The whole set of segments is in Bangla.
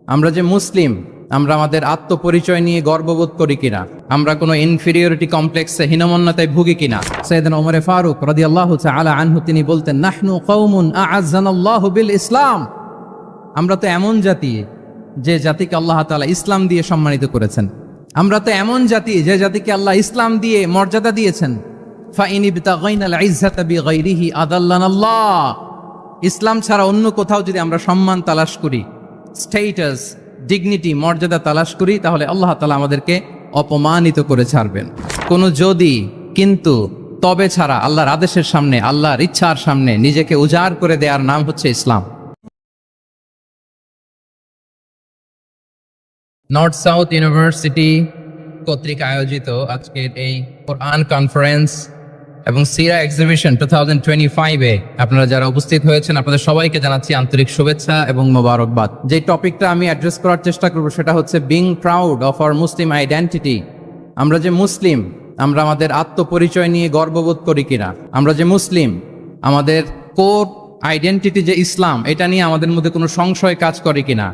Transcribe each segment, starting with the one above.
আমরা যে মুসলিম, আমরা আমাদের আত্মপরিচয় নিয়ে গর্ববোধ করি কিনা, আমরা কোনো ইনফিরিয়রিটি কমপ্লেক্সে হীনমন্যতায় ভুগি কিনা। সাইয়েদনা ওমর ফারুক রাদিয়াল্লাহু তাআলা আনহু তিনি বলতেন, নাহনু কওমুন আ'আজ্জানাল্লাহু বিল ইসলাম। আমরা তো এমন জাতি যে জাতিকে আল্লাহ তাআলা ইসলাম দিয়ে সম্মানিত করেছেন। আমরা তো এমন জাতি যে জাতিকে আল্লাহ ইসলাম দিয়ে মর্যাদা দিয়েছেন। ফাইন ইবতাগাইনাল ইজ্জাতা বিগাইরিহি আদাল্লানাল্লাহ। ইসলাম ছাড়া অন্য কোথাও যদি আমরা সম্মান তালাশ করি, স্টেটাস, ডিগনিটি, মর্যাদা তালাশ করি, তাহলে আল্লাহ তাআলা আমাদেরকে অপমানিত করে ছাড়বেন। কোনো যদি, কিন্তু, তবে ছাড়া আল্লাহর আদেশের সামনে, আল্লাহর ইচ্ছার সামনে নিজেকে উজাড় করে দেওয়ার নাম হচ্ছে ইসলাম। নর্থ সাউথ ইউনিভার্সিটি কর্তৃক আয়োজিত আজকের এই কোরআন কনফারেন্স এবং সিরা এক্সিবিশন 2025-এ আপনারা যারা উপস্থিত হয়েছেন, আপনাদের সবাইকে জানাচ্ছি আন্তরিক শুভেচ্ছা এবং মোবারকবাদ। যে টপিকটা আমি অ্যাড্রেস করার চেষ্টা করব সেটা হচ্ছে being proud of our Muslim identity. আমরা যে মুসলিম, আমরা আমাদের আত্মপরিচয় নিয়ে গর্ববোধ করি কিনা। আমরা যে মুসলিম, আমাদের কোর আইডেন্টিটি যে ইসলাম, এটা নিয়ে আমাদের মধ্যে কোনো সংশয় কাজ করে কিনা,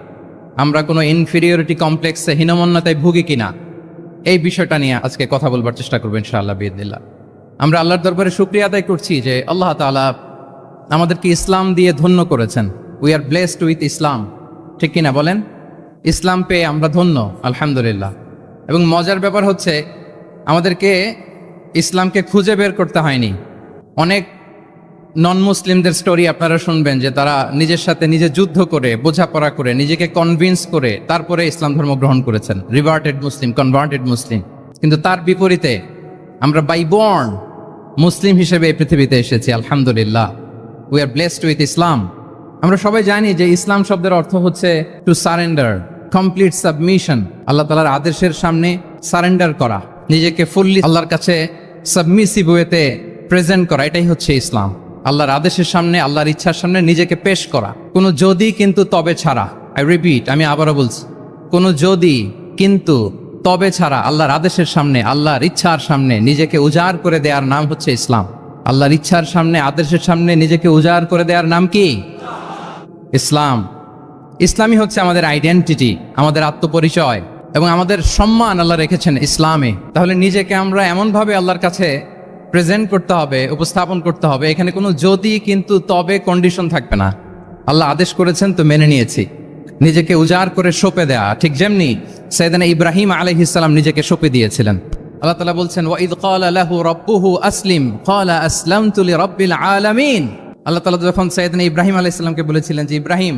আমরা কোনো ইনফিরিয়রিটি কমপ্লেক্সে হীনমন্যতায় ভুগি কিনা, এই বিষয়টা নিয়ে আজকে কথা বলবার চেষ্টা করবো ইনশাআল্লাহ বিইذনিল্লাহ। আমরা আল্লাহর দরবারে শুকরিয়া আদায় করছি যে আল্লাহ তাআলা আমাদেরকে ইসলাম দিয়ে ধন্য করেছেন। উই আর ব্লেসড উইথ ইসলাম, ঠিক কিনা বলেন? ইসলাম পেয়ে আমরা ধন্য, আলহামদুলিল্লাহ। এবং মজার ব্যাপার হচ্ছে আমাদেরকে ইসলামকে খুঁজে বের করতে হয়নি। অনেক নন মুসলিমদের স্টোরি আপনারা শুনবেন যে তারা নিজের সাথে নিজে যুদ্ধ করে, বোঝাপড়া করে, নিজেকে কনভিন্স করে তারপরে ইসলাম ধর্ম গ্রহণ করেছেন, রিভার্টেড মুসলিম, কনভার্টেড মুসলিম। কিন্তু তার বিপরীতে আমরা বাই বর্ন মুসলিম হিসেবে এই পৃথিবীতে এসেছি, আলহামদুলিল্লাহ। উই আর ব্লেসড উইথ ইসলাম। আমরা সবাই জানি যে ইসলাম শব্দের অর্থ হচ্ছে টু সারেন্ডার, কমপ্লিট সাবমিশন। আল্লাহ তাআলার আদেশের সামনে সারেন্ডার করা, নিজেকে ফুললি আল্লাহর কাছে সাবমিসিভ ওয়েতে প্রেজেন্ট করা, এটাই হচ্ছে ইসলাম। আল্লাহর আদেশের সামনে, আল্লাহর ইচ্ছার সামনে নিজেকে পেশ করা। কোনো যদি, কিন্তু, তবে ছাড়া। আই রিপিট, আমি আবারও বলছি, কোনো যদি, কিন্তু, তবে ছাড়া আল্লাহর আদেশের সামনে, আল্লাহর ইচ্ছার সামনে নিজেকে উজাড় করে দেওয়ার নাম হচ্ছে ইসলাম। আল্লাহর ইচ্ছার সামনে, আদেশের সামনে নিজেকে উজাড় করে দেওয়ার নাম কি? ইসলাম। ইসলামই হচ্ছে আমাদের আইডেন্টিটি, আমাদের আত্মপরিচয় এবং আমাদের সম্মান আল্লাহ রেখেছেন ইসলামে। তাহলে নিজেকে আমরা এমনভাবে আল্লাহর কাছে প্রেজেন্ট করতে হবে, উপস্থাপন করতে হবে, এখানে কোনো যদি, কিন্তু, তবে কন্ডিশন থাকবে না। আল্লাহ আদেশ করেছেন তো মেনে নিয়েছি। নিজেকে উজাড় করে সঁপে দেয়া, ঠিক যেমনি সাইয়েদনা ইব্রাহিম আলাইহিস সালাম নিজেকে সঁপে দিয়েছিলেন। আল্লাহ তাআলা বলছেন, ওয়াইদ ক্বালা লাহু রাব্বুহু আসলিম ক্বালা আসলামতু লিরাব্বিল আলামিন। আল্লাহ তাআলা যখন সাইয়েদনা ইব্রাহিম আলাইহিস সালামকে বলেছিলেন যে ইব্রাহিম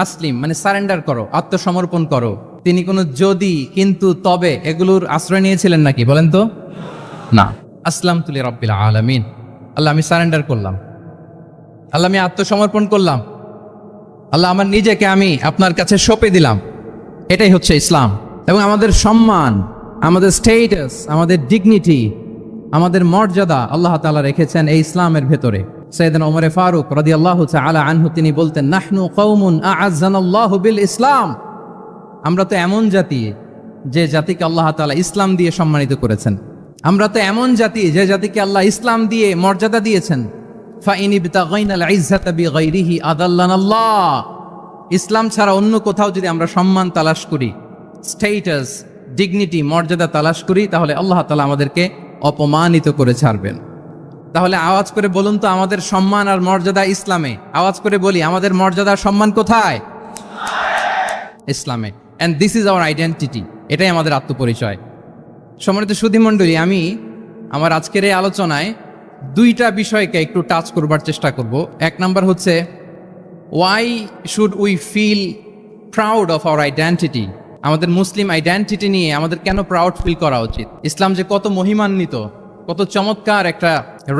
আসলিম, মানে সারেন্ডার করো, আত্মসমর্পণ করো, তিনি কোনো যদি, কিন্তু, তবে এগুলোর আশ্রয় নিয়েছিলেন নাকি? বলেন তো না। আসলামতু লিরাব্বিল আলামিন, আল্লাহ আমি সারেন্ডার করলাম, আল্লাহ আমি আত্মসমর্পণ করলাম, আল্লাহ আমার নিজেকে আমি আপনার কাছে সঁপে দিলাম। এটাই হচ্ছে ইসলাম। এবং আমাদের সম্মান, আমাদের স্টেটাস, আমাদের ডিগনিটি, আমাদের মর্যাদা আল্লাহ তাআলা রেখেছেন এই ইসলামের ভেতরে। সাইয়েদনা ওমর ফারুক রাদিয়াল্লাহু তাআলা আনহু তিনি বলতেন, নাহনু কওমুন আ'আজ্জানাল্লাহু বিল ইসলাম। আমরা তো এমন জাতি যে জাতিকে আল্লাহ তাআলা ইসলাম দিয়ে সম্মানিত করেছেন। আমরা তো এমন জাতি যে জাতিকে আল্লাহ ইসলাম দিয়ে মর্যাদা দিয়েছেন। ফাইন ইবতাগাইনাল ইজ্জাতা বিগাইরিহি আদাল্লানাল্লাহ। ইসলাম ছাড়া অন্য কোথাও যদি আমরা সম্মান তালাশ করি, স্টেটাস, ডিগনিটি, মর্যাদা তালাশ করি, তাহলে আল্লাহ তাআলা আমাদেরকে অপমানিত করে ছাড়বেন। তাহলে আওয়াজ করে বলুন তো, আমাদের সম্মান আর মর্যাদা ইসলামে। আওয়াজ করে বলি, আমাদের মর্যাদা সম্মান কোথায়? ইসলামে। And this is our identity. এটাই আমাদের আত্মপরিচয়। সম্মানিত সুধীমণ্ডলী, আমি আমার আজকের এই আলোচনায় দুইটা বিষয়কে একটু টাচ করবার চেষ্টা করব। এক নাম্বার হচ্ছে, why should we feel proud of our identity. আমাদের মুসলিম আইডেন্টিটি নিয়ে আমাদের কেন প্রাউড ফিল করা উচিত? ইসলাম যে কত মহিমান্বিত, কত চমৎকার একটা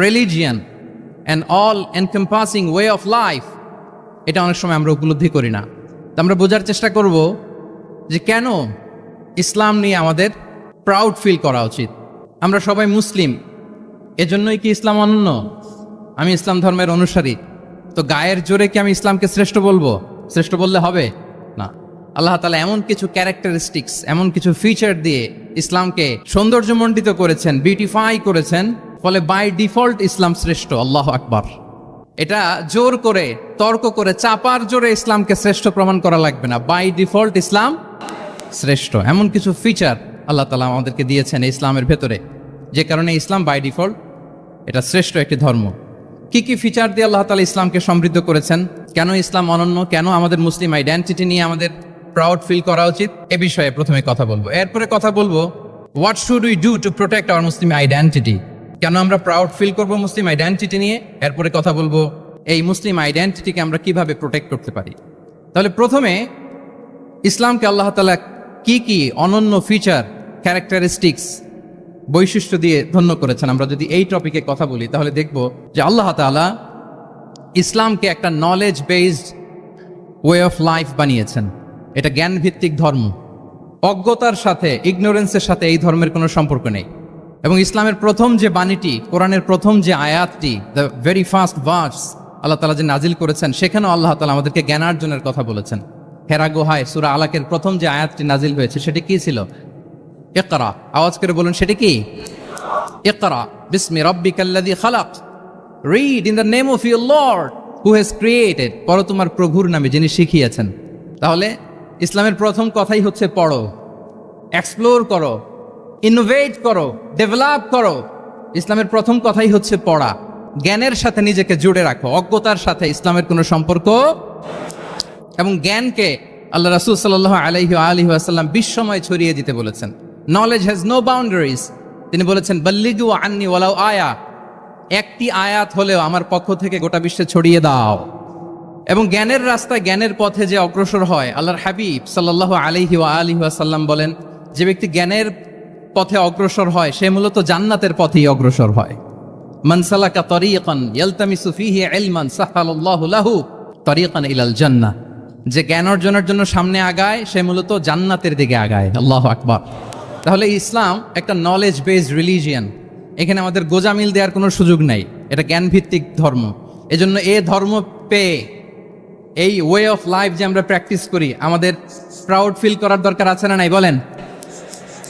religion and all encompassing way of life, এটা অনেক সময় আমরা উপলব্ধি করি না। তো আমরা বোঝার চেষ্টা করব যে কেন ইসলাম নিয়ে আমাদের প্রাউড ফিল করা উচিত। আমরা সবাই মুসলিম, এজন্যই কি ইসলাম অনন্য? আমি ইসলাম ধর্মের অনুসারী, তো গায়ের জোরে কি আমি ইসলামকে শ্রেষ্ঠ বলবো? শ্রেষ্ঠ বললে হবে না। আল্লাহ তাআলা এমন কিছু ক্যারেক্টারিস্টিক্স, এমন কিছু ফিচার দিয়ে ইসলামকে সৌন্দর্যমণ্ডিত করেছেন, বিউটিফাই করেছেন, ফলে বাই ডিফল্ট ইসলাম শ্রেষ্ঠ। আল্লাহু আকবার। এটা জোর করে তর্ক করে চাপার জোরে ইসলামকে শ্রেষ্ঠ প্রমাণ করা লাগবে না। বাই ডিফল্ট ইসলাম শ্রেষ্ঠ, এমন কিছু ফিচার আল্লাহ তাআলা আমাদেরকে দিয়েছেন ইসলামের ভেতরে, যে কারণে ইসলাম বাই ডিফল্ট এটা শ্রেষ্ঠ একটি ধর্ম। কি কি ফিচার দিয়ে আল্লাহ তাআলা ইসলামকে সমৃদ্ধ করেছেন, কেন ইসলাম অনন্য, কেন আমাদের মুসলিম আইডেন্টিটি নিয়ে আমাদের প্রাউড ফিল করা উচিত, এ বিষয়ে প্রথমে কথা বলবো। এরপরে কথা বলবো what should we do to protect our Muslim identity, কেন আমরা প্রাউড ফিল করব মুসলিম আইডেন্টিটি নিয়ে। এরপরে কথা বলবো এই মুসলিম আইডেন্টিটিকে আমরা কিভাবে প্রোটেক্ট করতে পারি। তাহলে প্রথমে ইসলামকে আল্লাহ তাআলা কি কি অনন্য ফিচার, ক্যারেক্টারিস্টিক্স, বৈশিষ্ট্য দিয়ে ধন্য করেছেন। আমরা যদি এই টপিকে কথা বলি তাহলে দেখব যে আল্লাহ তাআলা ইসলামকে একটা knowledge based way of life বানিয়েছেন। এটা জ্ঞান ভিত্তিক ধর্ম। অজ্ঞতার সাথে, ইগনোরেন্সের সাথে এই ধর্মের কোনো সম্পর্ক নেই। এবং ইসলামের প্রথম যে বাণীটি, কোরআনের প্রথম যে আয়াতটি, দ্য ভেরি ফার্স্ট ভার্স আল্লাহ তাআলা যে নাজিল করেছেন, সেখানেও আল্লাহ তাআলা আমাদেরকে জ্ঞানার্জনের কথা বলেছেন। হেরা গুহায় সূরা আলাকের প্রথম যে আয়াতটি নাজিল হয়েছে সেটি কি ছিল? ইকরা, আওয়াজ করে বলুন সেটি কি? ইকরা বিসমি রাব্বিকাল্লাযী খালাক, read in the name of your lord who has created, পড়ো তোমার প্রভুর নামে যিনি শিখিয়েছেন। তাহলে ইসলামের প্রথম কথাই হচ্ছে পড়ো, এক্সপ্লোর করো, ইনোভেট করো, ডেভেলপ করো। ইসলামের প্রথম কথাই হচ্ছে পড়া। জ্ঞানের সাথে নিজেকে জুড়ে রাখো, অজ্ঞতার সাথে ইসলামের কোনো সম্পর্ক। এবং জ্ঞানকে আল্লাহ রাসূল সাল্লাল্লাহু আলাইহি ওয়াসাল্লাম বিশ্বময় ছড়িয়ে দিতে বলেছেন। Knowledge has no boundaries. তিনি বলেছেন বাল্লিগু আন্নি ওয়ালাউ আয়া, একটি আয়াত হলেও আমার পক্ষ থেকে গোটা বিশ্বে ছড়িয়ে দাও। এবং জ্ঞানের রাস্তায়, জ্ঞানের পথে যে অগ্রসর হয়, আল্লাহর হাবিব সাল্লাল্লাহু আলাইহি ওয়াসাল্লাম বলেন, যে ব্যক্তি জ্ঞানের পথে অগ্রসর হয় সে মূলত জান্নাতের পথেই অগ্রসর হয়। মান সালাকা তরিকান ইয়ালতামিসু ফীহি ইলমান সাহালাল্লাহু লাহু তরিকান ইলাল জান্নাহ, যে জ্ঞান অর্জনের জন্য সামনে আগায় সে মূলত জান্নাতের দিকে আগায়। আল্লাহু আকবার। তাহলে ইসলাম একটা নলেজ বেসড রিলিজিয়ান। এখানে আমাদের গোজামিল দেওয়ার কোনো সুযোগ নাই, এটা জ্ঞান ভিত্তিক ধর্ম। এজন্য এই ধর্ম পেয়ে এই ওয়ে অফ লাইফ যে আমরা প্র্যাকটিস করি, আমাদের প্রাউড ফিল করার দরকার আছে না নাই? বলেন,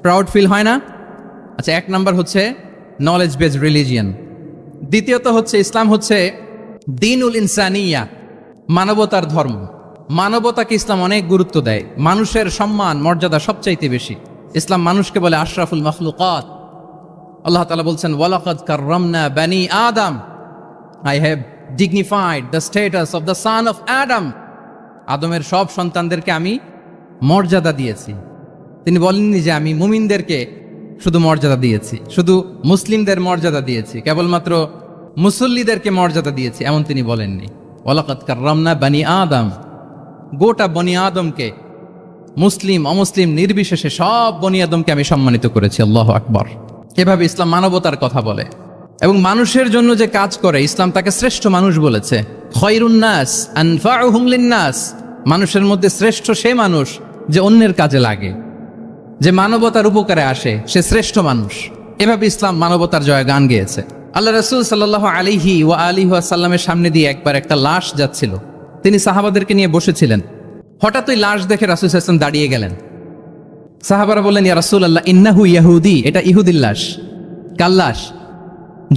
প্রাউড ফিল হয় না? আচ্ছা, এক নাম্বার হচ্ছে নলেজ বেসড রিলিজিয়ান। দ্বিতীয়ত হচ্ছে ইসলাম হচ্ছে দ্বীনুল ইনসানিয়া, মানবতার ধর্ম। মানবতাকে ইসলাম অনেক গুরুত্ব দেয়। মানুষের সম্মান, মর্যাদা সবচাইতে বেশি। ইসলাম মানুষকে বলে আশরাফুল মাখলুকাত। আল্লাহ তাআলা বলছেন ওয়ালাকাদ কাররামনা বানি আদম, I have dignified the status of the son of Adam. আদমের সব সন্তানদেরকে আমি মর্যাদা দিয়েছি। তিনি বলেননি যে আমি মুমিনদেরকে শুধু মর্যাদা দিয়েছি, শুধু মুসলিমদের মর্যাদা দিয়েছি, কেবলমাত্র মুসল্লিদেরকে মর্যাদা দিয়েছি, এমন তিনি বলেননি। ওয়ালাকাদ কাররামনা বানি আদম, গোটা বনি আদমকে, মুসলিম অমুসলিম নির্বিশেষে সব বনি আদমকে আমি সম্মানিত করেছি। আল্লাহু আকবার। এভাবে ইসলাম মানবতার কথা বলে এবং মানুষের জন্য যে কাজ করে ইসলাম তাকে শ্রেষ্ঠ মানুষ বলেছে। খয়রুন নাস আনফাউহুম লিন-নাস, মানুষের মধ্যে শ্রেষ্ঠ সে মানুষ যে অন্যের কাজে লাগে, যে মানবতার উপকারে আসে, সে শ্রেষ্ঠ মানুষ। এভাবে ইসলাম মানবতার জয়গান গেয়েছে। আল্লাহ রাসূল সাল্লাল্লাহু আলাইহি ওয়াসাল্লামের সামনে দিয়ে একবার একটা লাশ যাচ্ছিল। তিনি সাহাবাদেরকে নিয়ে বসেছিলেন। হঠাৎ ওই লাশ দেখে রাসূল সাল্লাল্লাহু আলাইহি ওয়াসাল্লাম দাঁড়িয়ে গেলেন। সাহাবারা বললেন, ইয়া রাসূলুল্লাহ ইন্নাহু ইয়াহুদি, এটা ইহুদির লাশ। কার লাশ?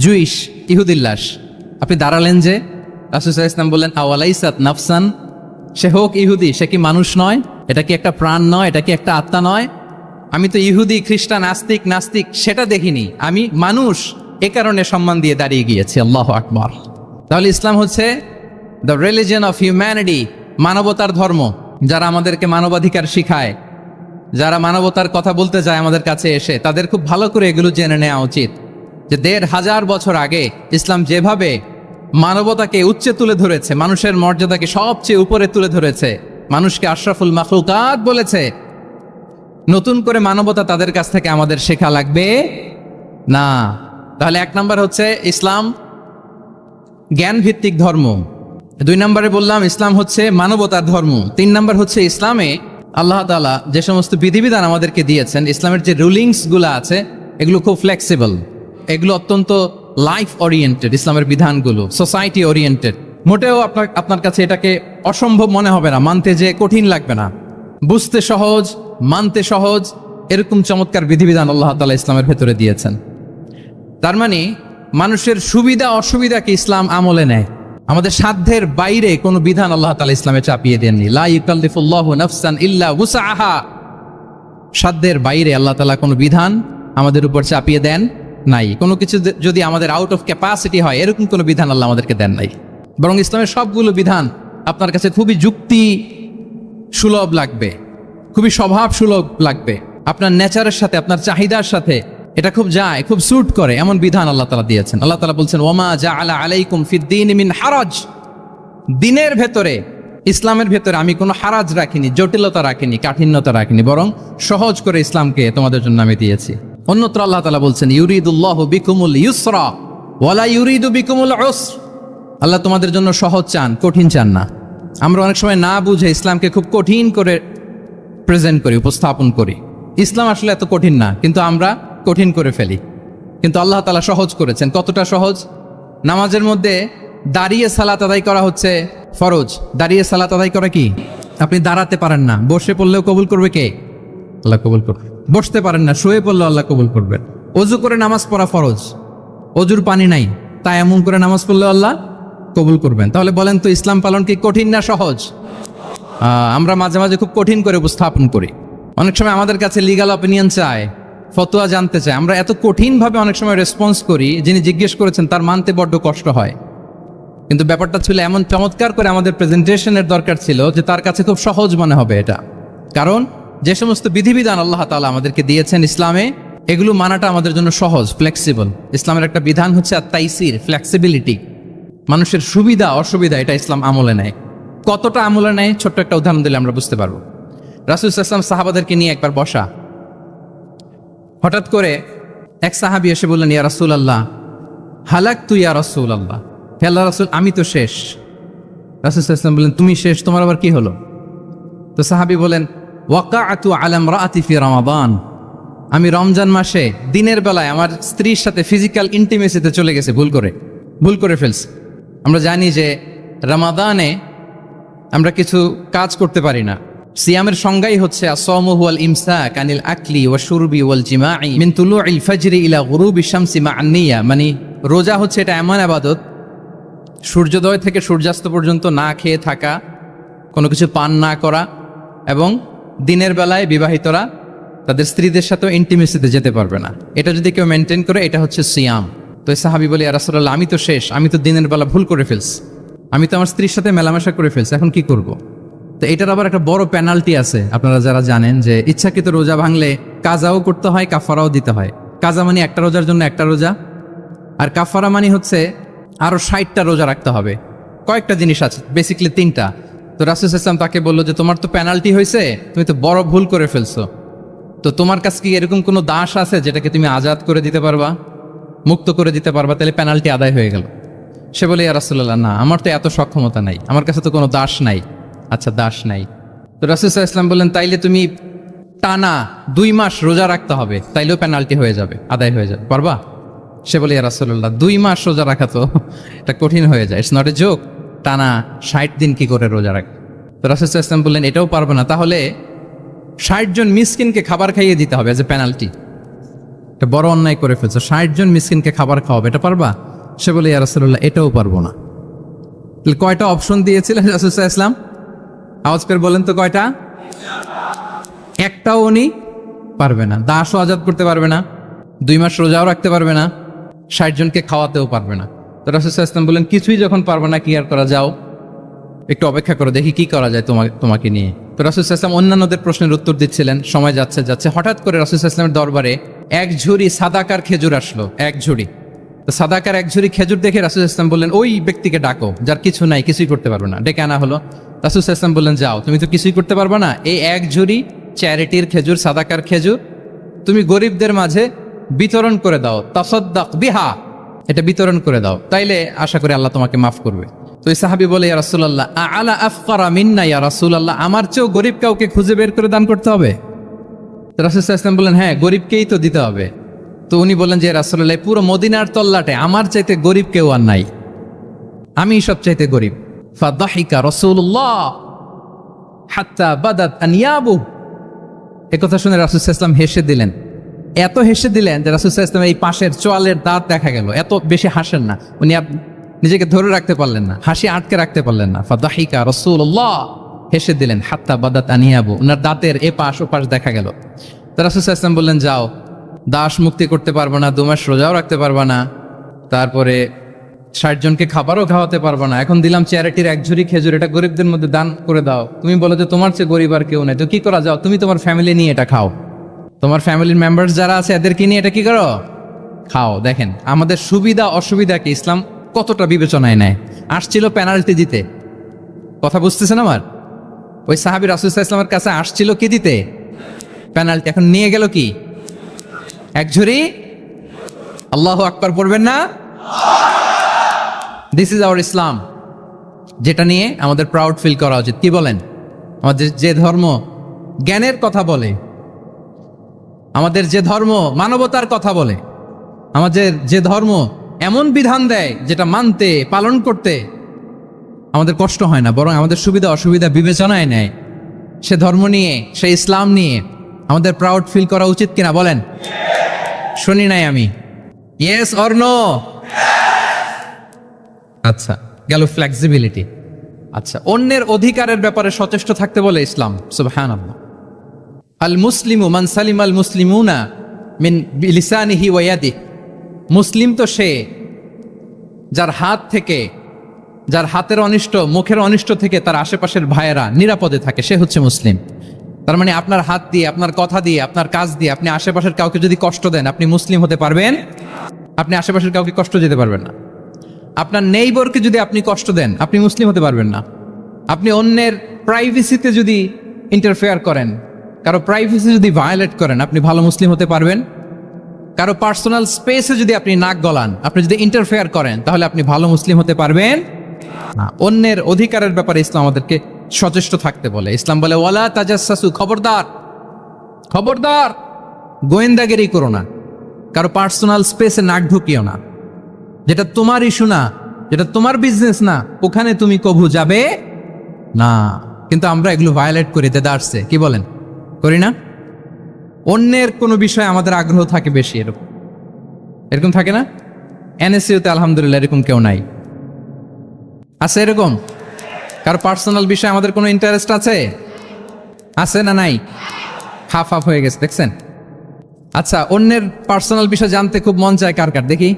জুইশ, ইহুদির লাশ। আপনি দাঁড়ালেন যে? রাসূল সাল্লাল্লাহু আলাইহি ওয়াসাল্লাম বললেন আওয়ালাইসাত নাফসান, সে হোক ইহুদি, সে কি মানুষ নয়? এটা কি একটা প্রাণ নয়? এটা কি একটা আত্মা নয়? আমি তো ইহুদি, খ্রিস্টান, আস্তিক, নাস্তিক সেটা দেখিনি, আমি মানুষ, এ কারণে সম্মান দিয়ে দাঁড়িয়ে গিয়েছি। আল্লাহু আকবার। তাহলে ইসলাম হচ্ছে দ্য রিলিজিয়ন অফ হিউম্যানিটি, মানবতার ধর্ম। যারা আমাদেরকে মানবাধিকার শিখায়, যারা মানবতার কথা বলতে যায় আমাদের কাছে এসে, তাদের খুব ভালো করে এগুলো জেনে নেওয়া উচিত যে ১৫০০ বছর আগে ইসলাম যেভাবে মানবতাকে উচ্চে তুলে ধরেছে, মানুষের মর্যাদাকে সবচেয়ে উপরে তুলে ধরেছে, মানুষকে আশরাফুল মাখলুকাত বলেছে, নতুন করে মানবতা তাদের কাছ থেকে আমাদের শেখা লাগবে না। তাহলে এক নাম্বার হচ্ছে ইসলাম জ্ঞান ভিত্তিক ধর্ম। ২ নম্বরে বললাম ইসলাম হচ্ছে মানবতার ধর্ম। ৩ নম্বর হচ্ছে ইসলামে আল্লাহ তাআলা যে সমস্ত বিধিবিধান আমাদেরকে দিয়েছেন, ইসলামের যে রুলিংস গুলো আছে এগুলো খুব ফ্লেক্সিবল, এগুলো অত্যন্ত লাইফ ওরিয়েন্টেড। ইসলামের বিধানগুলো সোসাইটি ওরিয়েন্টেড। মোটেও আপনার কাছে এটাকে অসম্ভব মনে হবে না, মানতে যে কঠিন লাগবে না, বুঝতে সহজ, মানতে সহজ, এরকম চমৎকার বিধিবিধান আল্লাহ তাআলা ইসলামের ভেতরে দিয়েছেন। তার মানে মানুষের সুবিধা অসুবিধাকে ইসলাম আমলে নেয়। আমাদের সাধ্যের বাইরে কোনো বিধান আল্লাহ তাআলা ইসলামে চাপিয়ে দেননি। লা ইউকাল্লিফুল্লাহু নাফসান ইল্লা উসআহা। সাধ্যের বাইরে আল্লাহ তাআলা কোনো বিধান আমাদের উপর চাপিয়ে দেন নাই। কোনো কিছু যদি আমাদের আউট অফ ক্যাপাসিটি হয়, এরকম কোনো বিধান আল্লাহ আমাদেরকে দেন নাই। বরং ইসলামের সবগুলো বিধান আপনার কাছে খুবই যুক্তি সুলভ লাগবে, খুবই স্বভাব সুলভ লাগবে, আপনার নেচারের সাথে, আপনার চাহিদার সাথে এটা খুব যায়, খুব স্যুট করে, এমন বিধান আল্লাহ তাআলা দিয়েছেন। আল্লাহ তাআলা বলছেন, ওয়ামা জাআলা আলাইকুম ফিদ্দীন মিন হারাজ। দিনের ভেতরে, ইসলামের ভেতরে আমি কোনো হারাজ রাখিনি, জটিলতা রাখিনি, কাঠিন্যতা রাখিনি, বরং সহজ করে ইসলামকে তোমাদের জন্য আমি দিয়েছি। অন্যত্র আল্লাহ তাআলা বলছেন, ইউরিদুল্লাহু বিকুমুল ইউসরা ওয়ালা ইউরিদু বিকুমুল উসর। আল্লাহ তোমাদের জন্য সহজ চান, কঠিন চান না। আমরা অনেক সময় না বুঝে ইসলামকে খুব কঠিন করে প্রেজেন্ট করি, উপস্থাপন করি। ইসলাম আসলে এত কঠিন না, কিন্তু আমরা কঠিন করে ফেলি। কিন্তু আল্লাহ তাআলা সহজ করেছেন। কতটা সহজ? নামাজের মধ্যে দাঁড়িয়ে সালাত আদায় করা হচ্ছে ফরজ। দাঁড়িয়ে সালাত আদায় করা কি? আপনি দাঁড়াতে পারেন না, বসে পড়লেও কবুল করবে কে? আল্লাহ কবুল করবে। বসতে পারেন না, শুয়ে পড়লেও আল্লাহ কবুল করবেন। অজু করে নামাজ পড়া ফরজ, অজুর পানি নাই, তাই এমন করে নামাজ পড়লেও আল্লাহ কবুল করবেন। তাহলে বলেন তো, ইসলাম পালন কি কঠিন না সহজ? আমরা মাঝে মাঝে খুব কঠিন করে উপস্থাপন করি। অনেক সময় আমাদের কাছে লিগ্যাল অপিনিয়ন চায়, ফতোয়া জানতে চায়। আমরা এত কঠিনভাবে অনেক সময় রেসপন্স করি, যিনি জিজ্ঞেস করেছেন তার মানতে বড্ড কষ্ট হয়। কিন্তু ব্যাপারটা ছিল এমন চমৎকার করে আমাদের প্রেজেন্টেশনের দরকার ছিল যে তার কাছে খুব সহজ মনে হবে এটা। কারণ যে সমস্ত বিধিবিধান আল্লাহ তাআলা আমাদেরকে দিয়েছেন ইসলামে, এগুলো মানাটা আমাদের জন্য সহজ, ফ্লেক্সিবল। ইসলামের একটা বিধান হচ্ছে তাইসির, ফ্লেক্সিবিলিটি। মানুষের সুবিধা অসুবিধা এটা ইসলাম আমলে নেয়। কতটা আমলে নেয়, ছোট্ট একটা উদাহরণ দিলে আমরা বুঝতে পারবো। রাসূল সাল্লাল্লাহু আলাইহি ওয়াসাল্লাম সাহাবাদেরকে নিয়ে একবার বসা, হঠাৎ করে এক সাহাবী এসে বললেন, ইয়া রাসূলুল্লাহ হালাকতু ইয়া রাসূলুল্লাহ, হে আল্লাহর রাসূল আমি তো শেষ। রাসূল সাল্লাল্লাহু আলাইহি ওয়াসাল্লাম বললেন, তুমি শেষ, তোমার আবার কি হলো? তো সাহাবী বলেন, ওয়াকাআতু আলা ইমরাআতি ফি রমাদান, আমি রমজান মাসে দিনের বেলায় আমার স্ত্রীর সাথে ফিজিক্যাল ইন্টিমেসিতে চলে গেছে, ভুল করে ফেলছি। আমরা জানি যে রমাদানে আমরা কিছু কাজ করতে পারি না। সিয়ামের সংজ্ঞাই হচ্ছে আসসাওমু হুয়াল ইমসাক আনিল আকলি ওয়া শুরবি ওয়াল জিমাই মিন তুলুইল ফাজরি ইলা গুরুবি শামসি মা আন-নিয়া। মানে রোজা হচ্ছে এটা এমন ইবাদত, সূর্যোদয় থেকে সূর্যাস্ত পর্যন্ত না খেয়ে থাকা, কোনো কিছু পান না করা, এবং দিনের বেলায় বিবাহিতরা তাদের স্ত্রীদের সাথেও ইন্টিমেসিতে যেতে পারবে না। এটা যদি কেউ মেনটেন করে, এটা হচ্ছে সিয়াম। তো সাহাবী বলে, ইয়া রাসূলুল্লাহ আমি তো শেষ, আমি তো দিনের বেলা ভুল করে ফেলছি, আমি তো আমার স্ত্রীর সাথে মেলামেশা করে ফেলছি, এখন কি করব? তো এটার আবার একটা বড় পেনাল্টি আছে। আপনারা যারা জানেন যে ইচ্ছাকৃত রোজা ভাঙলে কাজাও করতে হয়, কাফারাও দিতে হয়। কাজা মানে একটা রোজার জন্য একটা রোজা, আর কাফারা মানে হচ্ছে আরো 60টা রোজা রাখতে হবে। কয়েকটা জিনিস আছে, বেসিক্যালি 3টা। তো রাসূল সাল্লাল্লাহু আলাইহি ওয়াসাল্লাম তাকে বললো যে তোমার তো পেনাল্টি হয়েছে, তুমি তো বড় ভুল করে ফেলছো, তো তোমার কাছে কি এরকম কোনো দাস আছে যেটাকে তুমি আজাদ করে দিতে পারবা, মুক্ত করে দিতে পারবা, তাহলে পেনাল্টি আদায় হয়ে গেল। সে বলে, ইয়া রাসূলুল্লাহ না, আমার তো এত সক্ষমতা নাই, আমার কাছে তো কোনো দাস নাই। আচ্ছা দাস নাই, তো রাসূল সাল্লাল্লাহু আলাইহি ওয়াসাল্লাম বললেন, তাইলে তুমি টানা 2 মাস রোজা রাখতে হবে, তাইলেও পেনাল্টি হয়ে যাবে, আদায় হয়ে যাবে, পারবা? সে বলে, ইয়া রাসূলুল্লাহ 2 মাস রোজা রাখা তো এটা কঠিন হয়ে যায়, ইটস নট এ জোক, টানা 60 দিন কি করে রোজা রাখ? তো রাসূল সাল্লাল্লাহু আলাইহি ওয়াসাল্লাম বললেন, এটাও পারবে না, তাহলে 60 জন মিসকিনকে খাবার খাইয়ে দিতে হবে এজ এ পেনাল্টি। এটা বড় অন্যায় করে ফেলছো, 60 জন মিসকিনকে খাবার খাওয়াবে, এটা পারবা? সে বলে, ইয়া রাসূলুল্লাহ এটাও পারবো না। তাহলে কয়টা অপশন দিয়েছিলেন রাসূল সাল্লাল্লাহু আলাইহি ওয়াসাল্লাম? আওয়াজ করে বলেন তো কয়টা? একটাও উনি পারবে না। দাসও আজাদ করতে পারবে না, 2 মাস রোজাও রাখতে পারবে না, 60 জনকে খাওয়াতেও পারবে না। তো রাসূল সাল্লাল্লাহু আলাইহি ওয়াসাল্লাম বলেন, কিছুই যখন পারবে না, কি আর করা, যাও একটু অপেক্ষা করো, দেখি কি করা যায় তোমাকে নিয়ে। তো রাসূল সাল্লাল্লাহু আলাইহি ওয়াসাল্লাম অন্যান্যদের প্রশ্নের উত্তর দিচ্ছিলেন, সময় যাচ্ছে, হঠাৎ করে রাসূল সাল্লাল্লাহু আলাইহি ওয়াসাল্লামের দরবারে 1 ঝুড়ি সাদাকার খেজুর আসলো, 1 ঝুড়ি। তো সাদাকার 1 ঝুড়ি খেজুর দেখে রাসূল সাল্লাল্লাহু আলাইহি ওয়াসাল্লাম বললেন, ওই ব্যক্তিকে ডাকো যার কিছু নাই, কিছুই করতে পারবে না। ডেকে আনা হলো। রাসূল সাল্লাল্লাহু আলাইহি ওয়াসাল্লাম বললেন, যাও, তুমি তো কিছুই করতে পারবে না, এই 1 ঝুড়ি চ্যারিটির খেজুর, সাদাকার খেজুর তুমি গরিবদের মাঝে বিতরণ করে দাও, তাসাদ্দাক বিহা, এটা বিতরণ করে দাও, তাইলে আশা করি আল্লাহ তোমাকে মাফ করবে। তো এই সাহাবী বলে, ইয়া রাসূলুল্লাহ আলা আফকারা মিন্না ইয়া রাসূলুল্লাহ, আমার চেয়েও গরিব কাউকে খুঁজে বের করে দান করতে হবে? তো রাসূল সাল্লাল্লাহু আলাইহি ওয়াসাল্লাম বললেন, হ্যাঁ, গরিবকেই তো দিতে হবে। তো উনি বললেন যে, রাসূলুল্লাহ পুরো মদিনার তল্লাটে আমার চাইতে গরিব কেউ আর নাই, আমি সব চাইতে গরিব। ফাদাহিকা রাসূলুল্লাহ হাত্তা বাদাত আনিয়াবু। একথা শুনে রাসূল সাল্লাল্লাহু আলাইহি ওয়াসাল্লাম হেসে দিলেন, এত হেসে দিলেন যে রাসূল সাল্লাল্লাহু আলাইহি ওয়াসাল্লাম এই পাশের চোয়ালের দাঁত দেখা গেল। এত বেশি হাসেন না উনি, নিজেকে ধরে রাখতে পারলেন না, হাসি আটকে রাখতে পারলেন না। ফাদাহিকা রাসূলুল্লাহ, হেসে দিলেন। হাত্তা বাদাত আনিয়াবু, ওনার দাঁতের এপাশ ওপাশ দেখা গেল। তো রাসূল সাল্লাল্লাহু আলাইহি ওয়াসাল্লাম বললেন, যাও, দাস মুক্তি করতে পারবো না, 2 মাস রোজাও রাখতে পারবা না, তারপরে 60 জনকে খাবারও খাওয়াতে পারবো না, এখন দিলাম চ্যারিটির 1 ঝুড়ি খেজুর, এটা গরিবদের মধ্যে দান করে দাও। তুমি বলো যে তোমার চেয়ে গরিব আর কেউ নেই, তো কি করা, যাও তুমি তোমার ফ্যামিলি নিয়ে এটা খাও, তোমার ফ্যামিলির মেম্বার্স যারা আছে এদেরকে নিয়ে এটা কি করো, খাও। দেখেন আমাদের সুবিধা অসুবিধাকে ইসলাম কতটা বিবেচনায় নেয়। আসছিল পেনাল্টি দিতে, কথা বুঝতেছেন আমার? ওই সাহাবী রাসূল সাল্লাল্লাহু আলাইহি ওয়াসাল্লামের কাছে আসছিল কি দিতে, পেনাল্টি, এখন নিয়ে গেল কি, 1 ঝুড়ি। আল্লাহু আকবার পড়বেন না? দিস ইজ আওয়ার ইসলাম, যেটা নিয়ে আমাদের প্রাউড ফিল করা উচিত। কি বলেন? আমাদের যে ধর্ম জ্ঞানের কথা বলে, আমাদের যে ধর্ম মানবতার কথা বলে, আমাদের যে ধর্ম এমন বিধান দেয় যেটা মানতে পালন করতে আমাদের কষ্ট হয় না, বরং আমাদের সুবিধা অসুবিধা বিবেচনায় নেয়, সে ধর্ম নিয়ে, সে ইসলাম নিয়ে আমাদের প্রাউড ফিল করা উচিত কিনা বলেন? শুনি নাই আমি, ইয়েস অর নো? আচ্ছা, গেল ফ্লেক্সিবিলিটি। আচ্ছা, অন্যের অধিকারের ব্যাপারে সচেষ্ট থাকতে বলে ইসলাম। সুবহানাল্লাহ। আল মুসলিমু মান সালিম আল মুসলিমুনা মিন লিসানিহি ওয়া ইয়াদিহি, মুসলিম তো সে যার হাত থেকে, যার হাতের অনিষ্ট, মুখের অনিষ্ট থেকে তার আশেপাশের ভাইয়েরা নিরাপদে থাকে, সে হচ্ছে মুসলিম। তার মানে আপনার হাত দিয়ে, আপনার কথা দিয়ে, আপনার কাজ দিয়ে আপনি আশেপাশের কাউকে যদি কষ্ট দেন, আপনি মুসলিম হতে পারবেন? আপনি আশেপাশের কাউকে কষ্ট দিতে পারবেন না। আপনার নেইবরকে যদি আপনি কষ্ট দেন, আপনি মুসলিম হতে পারবেন না। আপনি অন্যের প্রাইভেসিতে যদি ইন্টারফেয়ার করেন, কারো প্রাইভেসি যদি ভায়োলেট করেন, আপনি ভালো মুসলিম হতে পারবেন? কারো পার্সোনাল স্পেসে যদি আপনি নাক গলান, আপনি যদি ইন্টারফেয়ার করেন, তাহলে আপনি ভালো মুসলিম হতে পারবেন না। অন্যের অধিকারের ব্যাপারে ইসলাম আমাদেরকে সচেষ্ট থাকতে বলে। ইসলাম বলে ওয়ালা তাজাসসু, খবরদার, খবরদার, গোয়েন্দাগিরি করো না, কারো পার্সোনাল স্পেসে নাক ঢুকিও না। যেটা তোমার ইস্যু না, যেটা তোমার বিজনেস না, ওখানে তুমি কভু যাবে না। কিন্তু আমরা এগুলো ভায়োলেট করি, দেদারসে, কি বলেন, করি না? অন্যের কোনো বিষয়ে আমাদের আগ্রহ থাকে বেশি, এরকম এরকম থাকে না? এনএসইউতে আলহামদুলিল্লাহ এরকম কেউ নাই, আছে এরকম? কারো পার্সোনাল বিষয়ে আমাদের কোনো ইন্টারেস্ট আছে? আছে না নাই? হাফ হাফ হয়ে গেছে, দেখছেন? আচ্ছা, অন্যের পার্সোনাল বিষয় জানতে খুব মন চায় কার কার, দেখি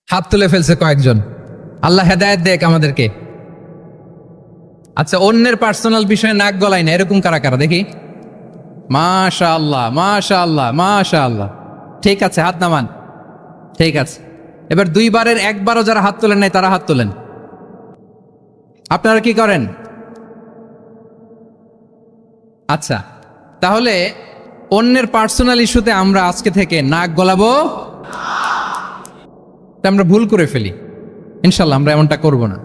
হাত তুলে ফেলছে কয়েকজন। আল্লাহ হেদায়েত দেখ আমাদেরকে। আচ্ছা, অন্যের পার্সোনাল বিষয়ে নাক গলায় না, এরকম কারা কারা, দেখি। মাশাআল্লাহ, মাশাআল্লাহ, মাশাআল্লাহ। ঠিক আছে, হাত নামান। ঠিক আছে, এবার 2 বারের 1 বারও যারা হাত তোলেন নাই তারা হাত তোলেন। আপনারা কি করেন? আচ্ছা, তাহলে অন্যের পার্সোনাল ইস্যুতে আমরা আজকে থেকে নাক গলাবো, আমরা ভুল করে ফেলি। ইনশাল্লাহ আমরা এমনটা করব না।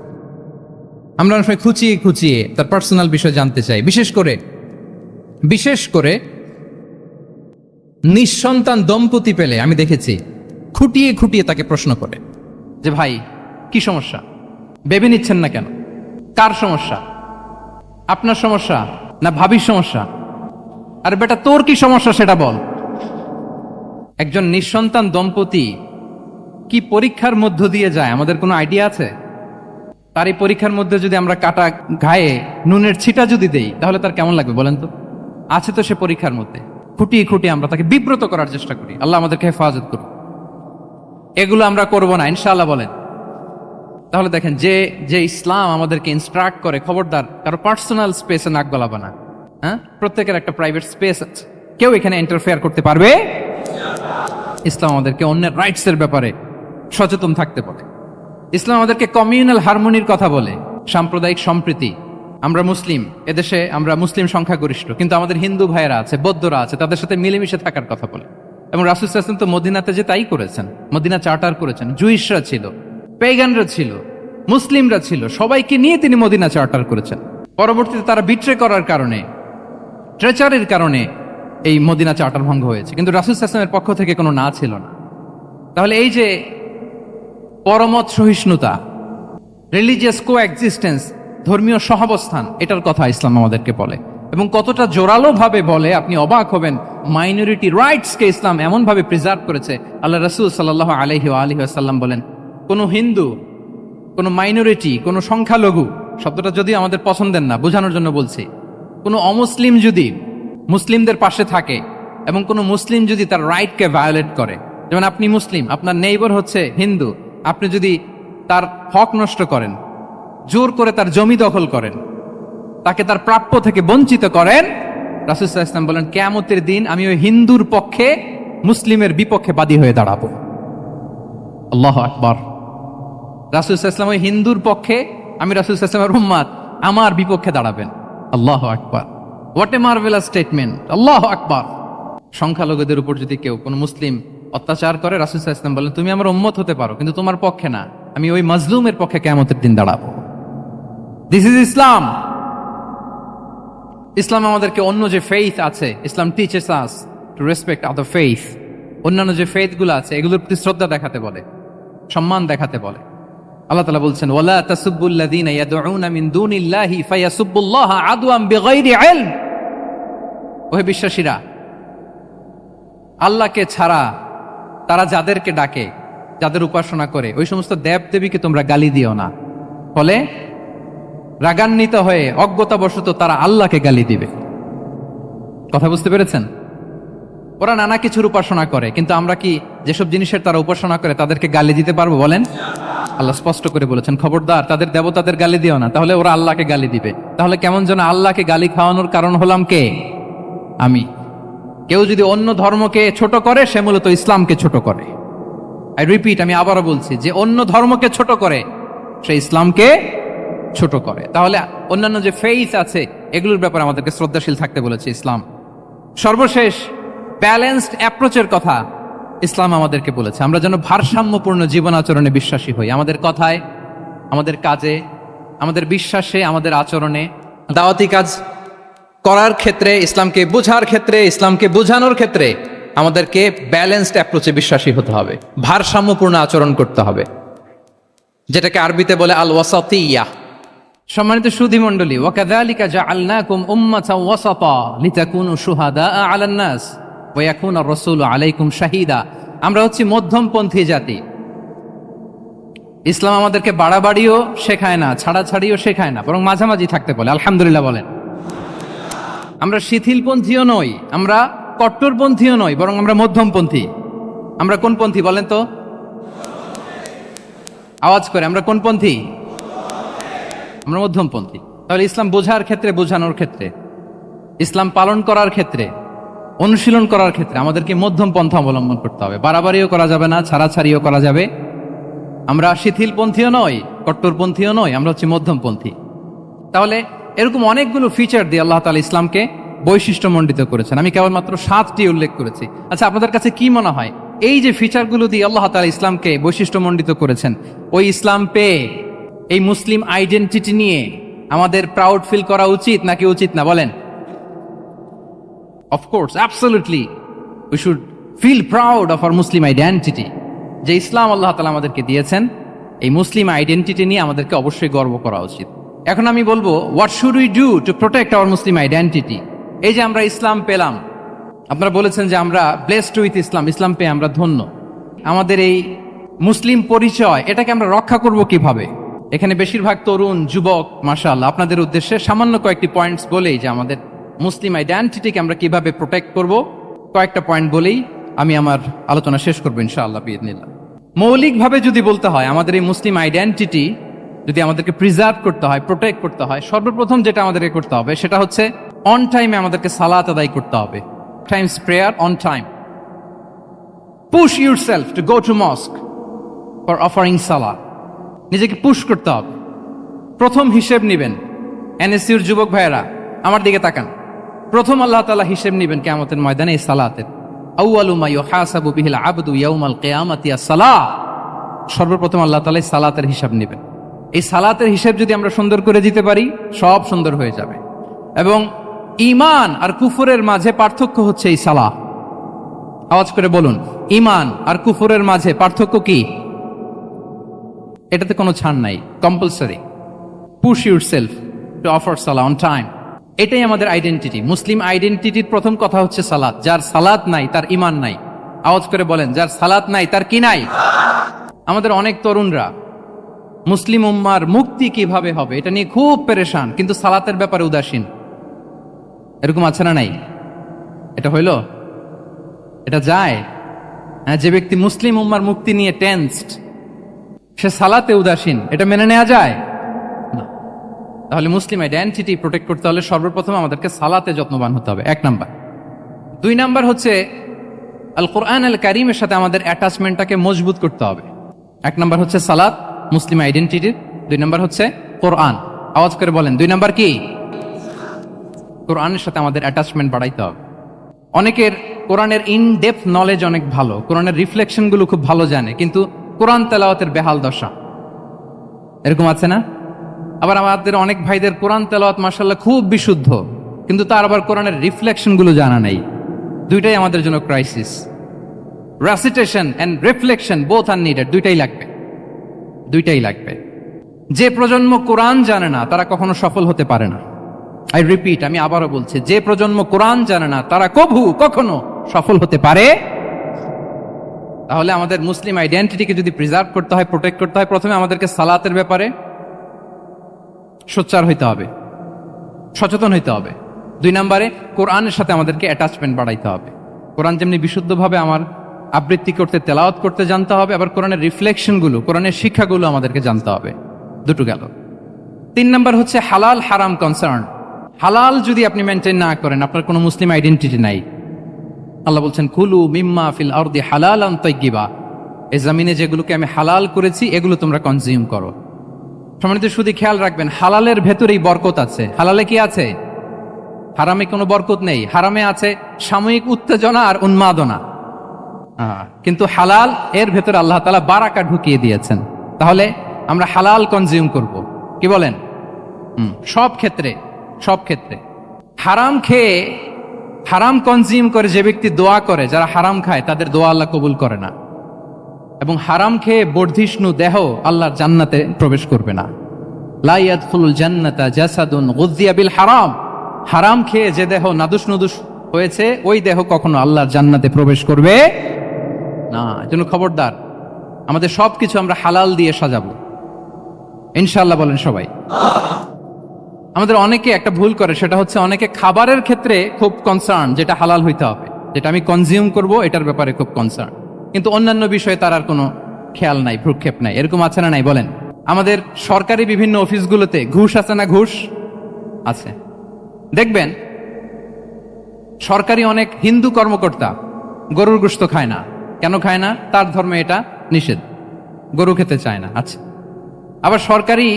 আমরা অনেক সময় খুঁচিয়ে খুঁচিয়ে তার পার্সোনাল বিষয় জানতে চাই। বিশেষ করে নিঃসন্তান দম্পতি পেলে আমি দেখেছি খুঁটিয়ে খুঁটিয়ে তাকে প্রশ্ন করে যে ভাই কি সমস্যা, ভেবে নিচ্ছেন না কেন, কার সমস্যা, আপনার সমস্যা না ভাবির সমস্যা, আর বেটা তোর কি সমস্যা সেটা বল। একজন নিঃসন্তান দম্পতি কি পরীক্ষার মধ্য দিয়ে যায় আমাদের কোনো আইডিয়া আছে? তার এই পরীক্ষার মধ্যে যদি আমরা কাটা ঘায়ে নুনের ছিটা যদি দেই, তাহলে তার কেমন লাগবে বলেন তো? আছে তো সে পরীক্ষার মধ্যে, খুঁটিয়ে খুঁটিয়ে আমরা তাকে বিব্রত করার চেষ্টা করি। আল্লাহ আমাদেরকে হেফাজত করুন। এগুলো আমরা করব না ইনশাআল্লাহ, বলেন। তাহলে দেখেন, যে ইসলাম আমাদেরকে ইনস্ট্রাক্ট করে, খবরদার কারো পার্সোনাল স্পেসে নাক গলাবা না। হ্যাঁ, প্রত্যেকের একটা প্রাইভেট স্পেস আছে, কেউ এখানে ইন্টারফেয়ার করতে পারবে। ইসলাম আমাদেরকে অন্যের রাইটস এর ব্যাপারে সচেতন থাকতে বলে। ইসলাম আমাদেরকে কমিউনাল হারমোনির কথা বলে, সাম্প্রদায়িক সম্প্রীতি। আমরা মুসলিম, এদেশে আমরা মুসলিম সংখ্যাগরিষ্ঠ, কিন্তু আমাদের হিন্দু ভাইয়েরা আছে, বৌদ্ধরা আছে, তাদের সাথে মিলেমিশে থাকার কথা বলে। এবং রাসূল সাল্লাল্লাহু আলাইহি ওয়াসাল্লাম তো মদিনাতে যে তাই করেছেন, মদিনা চার্টার করেছেন। জুইশরা ছিল, পেগানরা ছিল, মুসলিমরা ছিল, সবাইকে নিয়ে তিনি মদিনা চার্টার করেছেন। পরবর্তীতে তারা বিট্রে করার কারণে, ট্রেচারের কারণে এই মদিনা চার্টার ভঙ্গ হয়েছে, কিন্তু রাসূল সাল্লাল্লাহু আলাইহি ওয়াসাল্লামের পক্ষ থেকে কোনো না ছিল না। তাহলে এই যে পরমত সহিষ্ণুতা, রিলিজিয়াস কোএক্সিস্টেন্স, ধর্মীয় সহাবস্থান, এটার কথা ইসলাম আমাদেরকে বলে। এবং কতটা জোরালো ভাবে বলে আপনি অবাক হবেন। মাইনরিটি রাইটসকে ইসলাম এমন ভাবে প্রিজার্ভ করেছে। আল্লাহ রাসূল সাল্লাল্লাহু আলাইহি ওয়া আলিহি ওয়াসাল্লাম বলেন, কোনো হিন্দু, কোনো মাইনরিটি, কোনো সংখ্যালঘু, শব্দটা যদি আমাদের পছন্দের না, বোঝানোর জন্য বলছি, কোনো অমুসলিম যদি মুসলিমদের পাশে থাকে এবং কোনো মুসলিম যদি তার রাইটকে ভায়োলেট করে, যেমন আপনি মুসলিম, আপনার নেইবার হচ্ছে হিন্দু, আপনি যদি তার হক নষ্ট করেন, জোর করে তার জমি দখল করেন, তাকে তার প্রাপ্য থেকে বঞ্চিত করেন, রাসূল সাল্লাল্লাহু আলাইহি ওয়াসাল্লাম বলেন কিয়ামতের দিন আমি ওই হিন্দুর পক্ষে মুসলিমের বিপক্ষে বাদী হয়ে দাঁড়াবো। আল্লাহু আকবার। রাসূল সাল্লাল্লাহু আলাইহি ওয়াসাল্লাম ওই হিন্দুর পক্ষে, আমি রাসূল সাল্লাল্লাহু আলাইহি ওয়াসাল্লামের উম্মত, আমার বিপক্ষে দাঁড়াবেন। আল্লাহু আকবার। What a marvellous statement. আল্লাহু আকবার। সংখ্যালঘুদের উপর যদি কেউ কোনো মুসলিম অত্যাচার করে, রাসূল সাল্লাল্লাহু আলাইহি ওয়াসাল্লাম বলেন তুমি আমার উম্মত হতে পারো, কিন্তু তোমার পক্ষে না, আমি ওই মাজলুমের পক্ষে কিয়ামতের দিন দাঁড়াবো। দিস ইজ ইসলাম। ইসলাম আমাদেরকে অন্য যে ফেইথ আছে, Islam teaches us to respect other faith. অন্যান্য যে ফেইথ গুলো আছে এগুলোর প্রতি শ্রদ্ধা দেখাতে বলে, সম্মান দেখাতে বলে। আল্লাহ তাআলা বলছেন ওয়ালা তাসুব্বুল্লাযীনা ইয়াদউনা মিন দুনিল্লাহি ফায়াসুব্বুল্লাহা আদওয়ান বিগাইরি ইলম। ওহে বিশ্বাসীরা, আল্লাহকে ছাড়া তারা যাদেরকে ডাকে, যাদের উপাসনা করে, ওই সমস্ত দেব দেবীকে তোমরা গালি দিও না, ফলে রাগান্বিত হয়ে অজ্ঞতাবশত তারা আল্লাহকে গালি দিবে। কথা বুঝতে পেরেছেন? ওরা নানা কিছুর উপাসনা করে, কিন্তু আমরা কি যেসব জিনিসের তারা উপাসনা করে তাদেরকে গালি দিতে পারবো বলেন? আল্লাহ স্পষ্ট করে বলেছেন খবরদার তাদের দেবতাদের গালি দিও না, তাহলে ওরা আল্লাহকে গালি দিবে। তাহলে কেমন যেন আল্লাহকে গালি খাওয়ানোর কারণ হলাম কে? আমি। কেউ যদি অন্য ধর্মকে ছোট করে সে মূলত ইসলামকে ছোট করে। আই রিপিট, আমি আবারও বলছি, যে অন্য ধর্মকে ছোট করে সে ইসলামকে ছোট করে। তাহলে অন্যান্য যে ফেইথ আছে এগুলোর ব্যাপারে আমাদেরকে শ্রদ্ধাশীল থাকতে বলেছে ইসলাম। সর্বশেষ ব্যালেন্সড অ্যাপ্রোচের কথা ইসলাম আমাদেরকে বলেছে, আমরা যেন ভারসাম্যপূর্ণ জীবন আচরণে বিশ্বাসী হই। আমাদের কথায়, আমাদের কাজে, আমাদের বিশ্বাসে, আমাদের আচরণে, দাওয়াতি কাজ করার ক্ষেত্রে, ইসলামকে বোঝার ক্ষেত্রে, ইসলামকে বোঝানোর ক্ষেত্রে আমাদেরকে ব্যালেন্সড অ্যাপ্রোচে বিশ্বাসী হতে হবে, ভারসাম্যপূর্ণ আচরণ করতে হবে, যেটাকে আরবিতে বলে আল ওয়াসাতিয়া। সম্মানিত সুধী মণ্ডলী, ওয়াকাযালিকা জাআলনাকুম উম্মাতান ওয়াসাতা লিতাকুনু শুহাদা আলান নাস ওয়া ইয়াকুনা আর-রাসূলু আলাইকুম শাহীদা। আমরা হচ্ছি মধ্যমপন্থী জাতি। ইসলাম আমাদেরকে বাড়াবাড়িও শেখায় না, ছাড়াছাড়িও শেখায় না, বরং মাঝামাঝি থাকতে বলে। আলহামদুলিল্লাহ বলেন। আমরা শিথিলপন্থীও নই, আমরা কট্টরপন্থীও নই, বরং আমরা মধ্যমপন্থী। আমরা কোন পন্থী বলেন তো? আওয়াজ করে, আমরা কোন পন্থী? আমরা মধ্যমপন্থী। তাহলে ইসলাম বোঝার ক্ষেত্রে, বোঝানোর ক্ষেত্রে, ইসলাম পালন করার ক্ষেত্রে, অনুশীলন করার ক্ষেত্রে আমাদেরকে মধ্যম পন্থা অবলম্বন করতে হবে। বাড়াবাড়িও করা যাবে না, ছাড়াছাড়িও করা যাবে। আমরা শিথিলপন্থীও নই, কট্টরপন্থীও নই, আমরা হচ্ছি মধ্যমপন্থী। তাহলে এরকম অনেকগুলো ফিচার দিয়ে আল্লাহ তাআলা ইসলামকে বৈশিষ্ট্যমণ্ডিত করেছেন। আমি কেবলমাত্র 7টি উল্লেখ করেছি। আচ্ছা, আপনাদের কাছে কি মনে হয় এই যে ফিচারগুলো দিয়ে আল্লাহ তাআলা ইসলামকে বৈশিষ্ট্যমণ্ডিত করেছেন, ওই ইসলাম পেয়ে এই মুসলিম আইডেন্টিটি নিয়ে আমাদের প্রাউড ফিল করা উচিত নাকি উচিত না বলেন? Of course, absolutely we should feel proud of our Muslim identity. যে ইসলাম আল্লাহ তাআলা আমাদেরকে দিয়েছেন, এই মুসলিম আইডেন্টিটি নিয়ে আমাদেরকে অবশ্যই গর্ব করা উচিত। এখন আমি বলবো, what should we do to protect our Muslim identity? এই যে আমরা ইসলাম পেলাম, আপনারা বলেছেন যে আমরা ব্লেসড উইথ ইসলাম, ইসলাম পেয়ে আমরা ধন্য। আমাদের এই মুসলিম পরিচয়, এটাকে আমরা রক্ষা করব কিভাবে? এখানে বেশিরভাগ তরুণ যুবক, মাশাআল্লাহ, আপনাদের উদ্দেশ্যে সামান্য কয়েকটি পয়েন্টস বলেই যে আমাদের মুসলিম আইডেন্টিটিকে আমরা কিভাবে প্রোটেক্ট করব, কয়েকটা পয়েন্ট বলেই আমি আমার আলোচনা শেষ করবো ইনশাআল্লাহ বিইذনিল্লাহ। মৌলিকভাবে যদি বলতে হয়, আমাদের এই মুসলিম আইডেন্টিটি যদি আমাদেরকে প্রিজার্ভ করতে হয়, প্রোটেক্ট করতে হয়, সর্বপ্রথম যেটা আমাদেরকে করতে হবে সেটা হচ্ছে অন টাইমে আমাদেরকে সালাত আদায় করতে হবে। Times prayer on time. Push yourself to go to mosque for offering সালাহ। নিজেকে পুশ করতে হবে। প্রথম হিসেব নিবেন। এনএসইউর যুবক ভাইয়েরা আমার দিকে তাকান। প্রথম আল্লাহ তাআলা হিসেব নিবেন কিয়ামতের ময়দানে এই সালাতের। আউয়ালু মা ইউহাসাবু বিহিল আবদু ইয়াউমাল কিয়ামাতি আস-সালাহ। সর্বপ্রথম আল্লাহ তাআলা সালাতের হিসাব নেবেন। এই সালাতের হিসেব যদি আমরা সুন্দর করে দিতে পারি, সব সুন্দর হয়ে যাবে। এবং ঈমান আর কুফরের মাঝে পার্থক্য হচ্ছে এই সালাহ। আওয়াজ করে বলুন, ঈমান আর কুফরের মাঝে পার্থক্য কি? এটাতে কোনো ছাড় নাই, compulsory. Push yourself to offer Salah on time. এটাই আমাদের আইডেন্টিটি। মুসলিম আইডেন্টিটির প্রথম কথা হচ্ছে সালাত। যার সালাত নাই তার ঈমান নাই। আওয়াজ করে বলেন, যার সালাত নাই তার কি নাই? আমাদের অনেক তরুণরা মুসলিম উম্মার মুক্তি কিভাবে হবে এটা নিয়ে খুব পেরেশান, কিন্তু সালাতের ব্যাপারে উদাসীন। এরকম আছে না নাই? এটা হইল? এটা যায়? হ্যাঁ, যে ব্যক্তি মুসলিম উম্মার মুক্তি নিয়ে টেন্সড, সে সালাতে উদাসীন, এটা মেনে নেওয়া যায় না। তাহলে মুসলিম আইডেন্টিটি প্রোটেক্ট করতে হলে সর্বপ্রথম আমাদেরকে সালাতে যত্নবান হতে হবে, 1 নাম্বার। 2 নাম্বার হচ্ছে আল কোরআন আল কারীমের সাথে আমাদের অ্যাটাচমেন্টটাকে মজবুত করতে হবে। 1 নাম্বার হচ্ছে সালাত মুসলিম আইডেন্টিটির, 2 নাম্বার হচ্ছে কোরআন। আওয়াজ করে বলেন 2 নাম্বার কি? কোরআনের সাথে আমাদের অ্যাটাচমেন্ট বাড়াইতে হবে। অনেকের কোরআনের ইন ডেপথ নলেজ অনেক ভালো, কোরআনের রিফ্লেকশন গুলো খুব ভালো জানে, কিন্তু কোরআন তেলাওয়াতের বেহাল দশা। এরকম আছে না? আবার আমাদের অনেক ভাইদের কোরআন তেলাওয়াত মাশাআল্লাহ খুব বিশুদ্ধ, কিন্তু তার আবার কোরআনের রিফ্লেকশন গুলো জানা নেই। দুইটাই আমাদের জন্য crisis. Recitation and reflection both are needed. দুইটাই লাগবে। যে প্রজন্ম কোরআন জানে না তারা কখনো সফল হতে পারে না। আই রিপিট, আমি আবারও বলছি, যে প্রজন্ম কোরআন জানে না তারা কখনো সফল হতে পারে। তাহলে আমাদের মুসলিম আইডেন্টিটিকে যদি প্রিজার্ভ করতে হয়, প্রোটেক্ট করতে হয়, প্রথমে আমাদেরকে সালাতের ব্যাপারে সোচ্চার হইতে হবে, সচেতন হইতে হবে। 2 নম্বরে কোরআনের সাথে আমাদেরকে অ্যাটাচমেন্ট বাড়াইতে হবে। কোরআন যেমনি বিশুদ্ধভাবে আমার আবৃত্তি করতে, তেলাওয়াত করতে জানতে হবে, আবার কোরআনের রিফ্লেকশনগুলো, কোরআনের শিক্ষাগুলো আমাদেরকে জানতে হবে। দুটো গেল। 3 নম্বর হচ্ছে হালাল হারাম কনসার্ন। হালাল যদি আপনি মেনটেন না করেন, আপনার কোনো মুসলিম আইডেন্টিটি নাই। আল্লাহ বলছেন কুলু মিম্মা ফিল আরদি হালালান তাইয়্যিবা, এই জমিনে যেগুলোকে আমি হালাল করেছি এগুলো তোমরা কনজিউম করো। সম্মানিত শুধু খেয়াল রাখবেন, হালালের ভেতরেই বরকত আছে। হালালে কি আছে? হারামে কোনো বরকত নেই। হারামে আছে সাময়িক উত্তেজনা আর উন্মাদনা, কিন্তু হালাল এর ভেতরে আল্লাহ তাআলা বারাকা ঢুকিয়ে দিয়েছেন। তাহলে আমরা হালাল কনজিউম করব, কি বলেন? সব ক্ষেত্রে হারাম খেয়ে, হারাম কনজিউম করে যে ব্যক্তি দোয়া করে, যারা হারাম খায় তাদের দোয়া আল্লাহ কবুল করে না। এবং হারাম খেয়ে বর্ধিষ্ণু দেহ আল্লাহর জান্নাতে প্রবেশ করবে না। লা ইয়াদখুলুল জান্নাতা জাসাদুন গুযিয়া বিল হারাম। হারাম খেয়ে যে দেহ নাদুস নুদুস হয়েছে, ওই দেহ কখনো আল্লাহর জান্নাতে প্রবেশ করবে না। এজন্য খবরদার, আমাদের সবকিছু আমরা হালাল দিয়ে সাজাবো ইনশাআল্লাহ। বলেন সবাই। আমাদের অনেকে একটা ভুল করে, সেটা হচ্ছে অনেকে খাবারের ক্ষেত্রে খুব কনসার্ন, যেটা হালাল হইতে হবে, যেটা আমি কনজিউম করব এটার ব্যাপারে খুব কনসার্ন, কিন্তু অন্যান্য বিষয়ে তার আর কোনো খেয়াল নাই, ভ্রুক্ষেপ নাই। এরকম আছে না নাই? বলেন। আমাদের সরকারি বিভিন্ন অফিসগুলোতে ঘুষ আছে না? ঘুষ আছে। দেখবেন সরকারি অনেক হিন্দু কর্মকর্তা গরুর গোশত খায় না। কেন খায় না? তার ধর্মে এটা নিষেধ, গরু খেতে চায় না। আচ্ছা, আবার সরকারি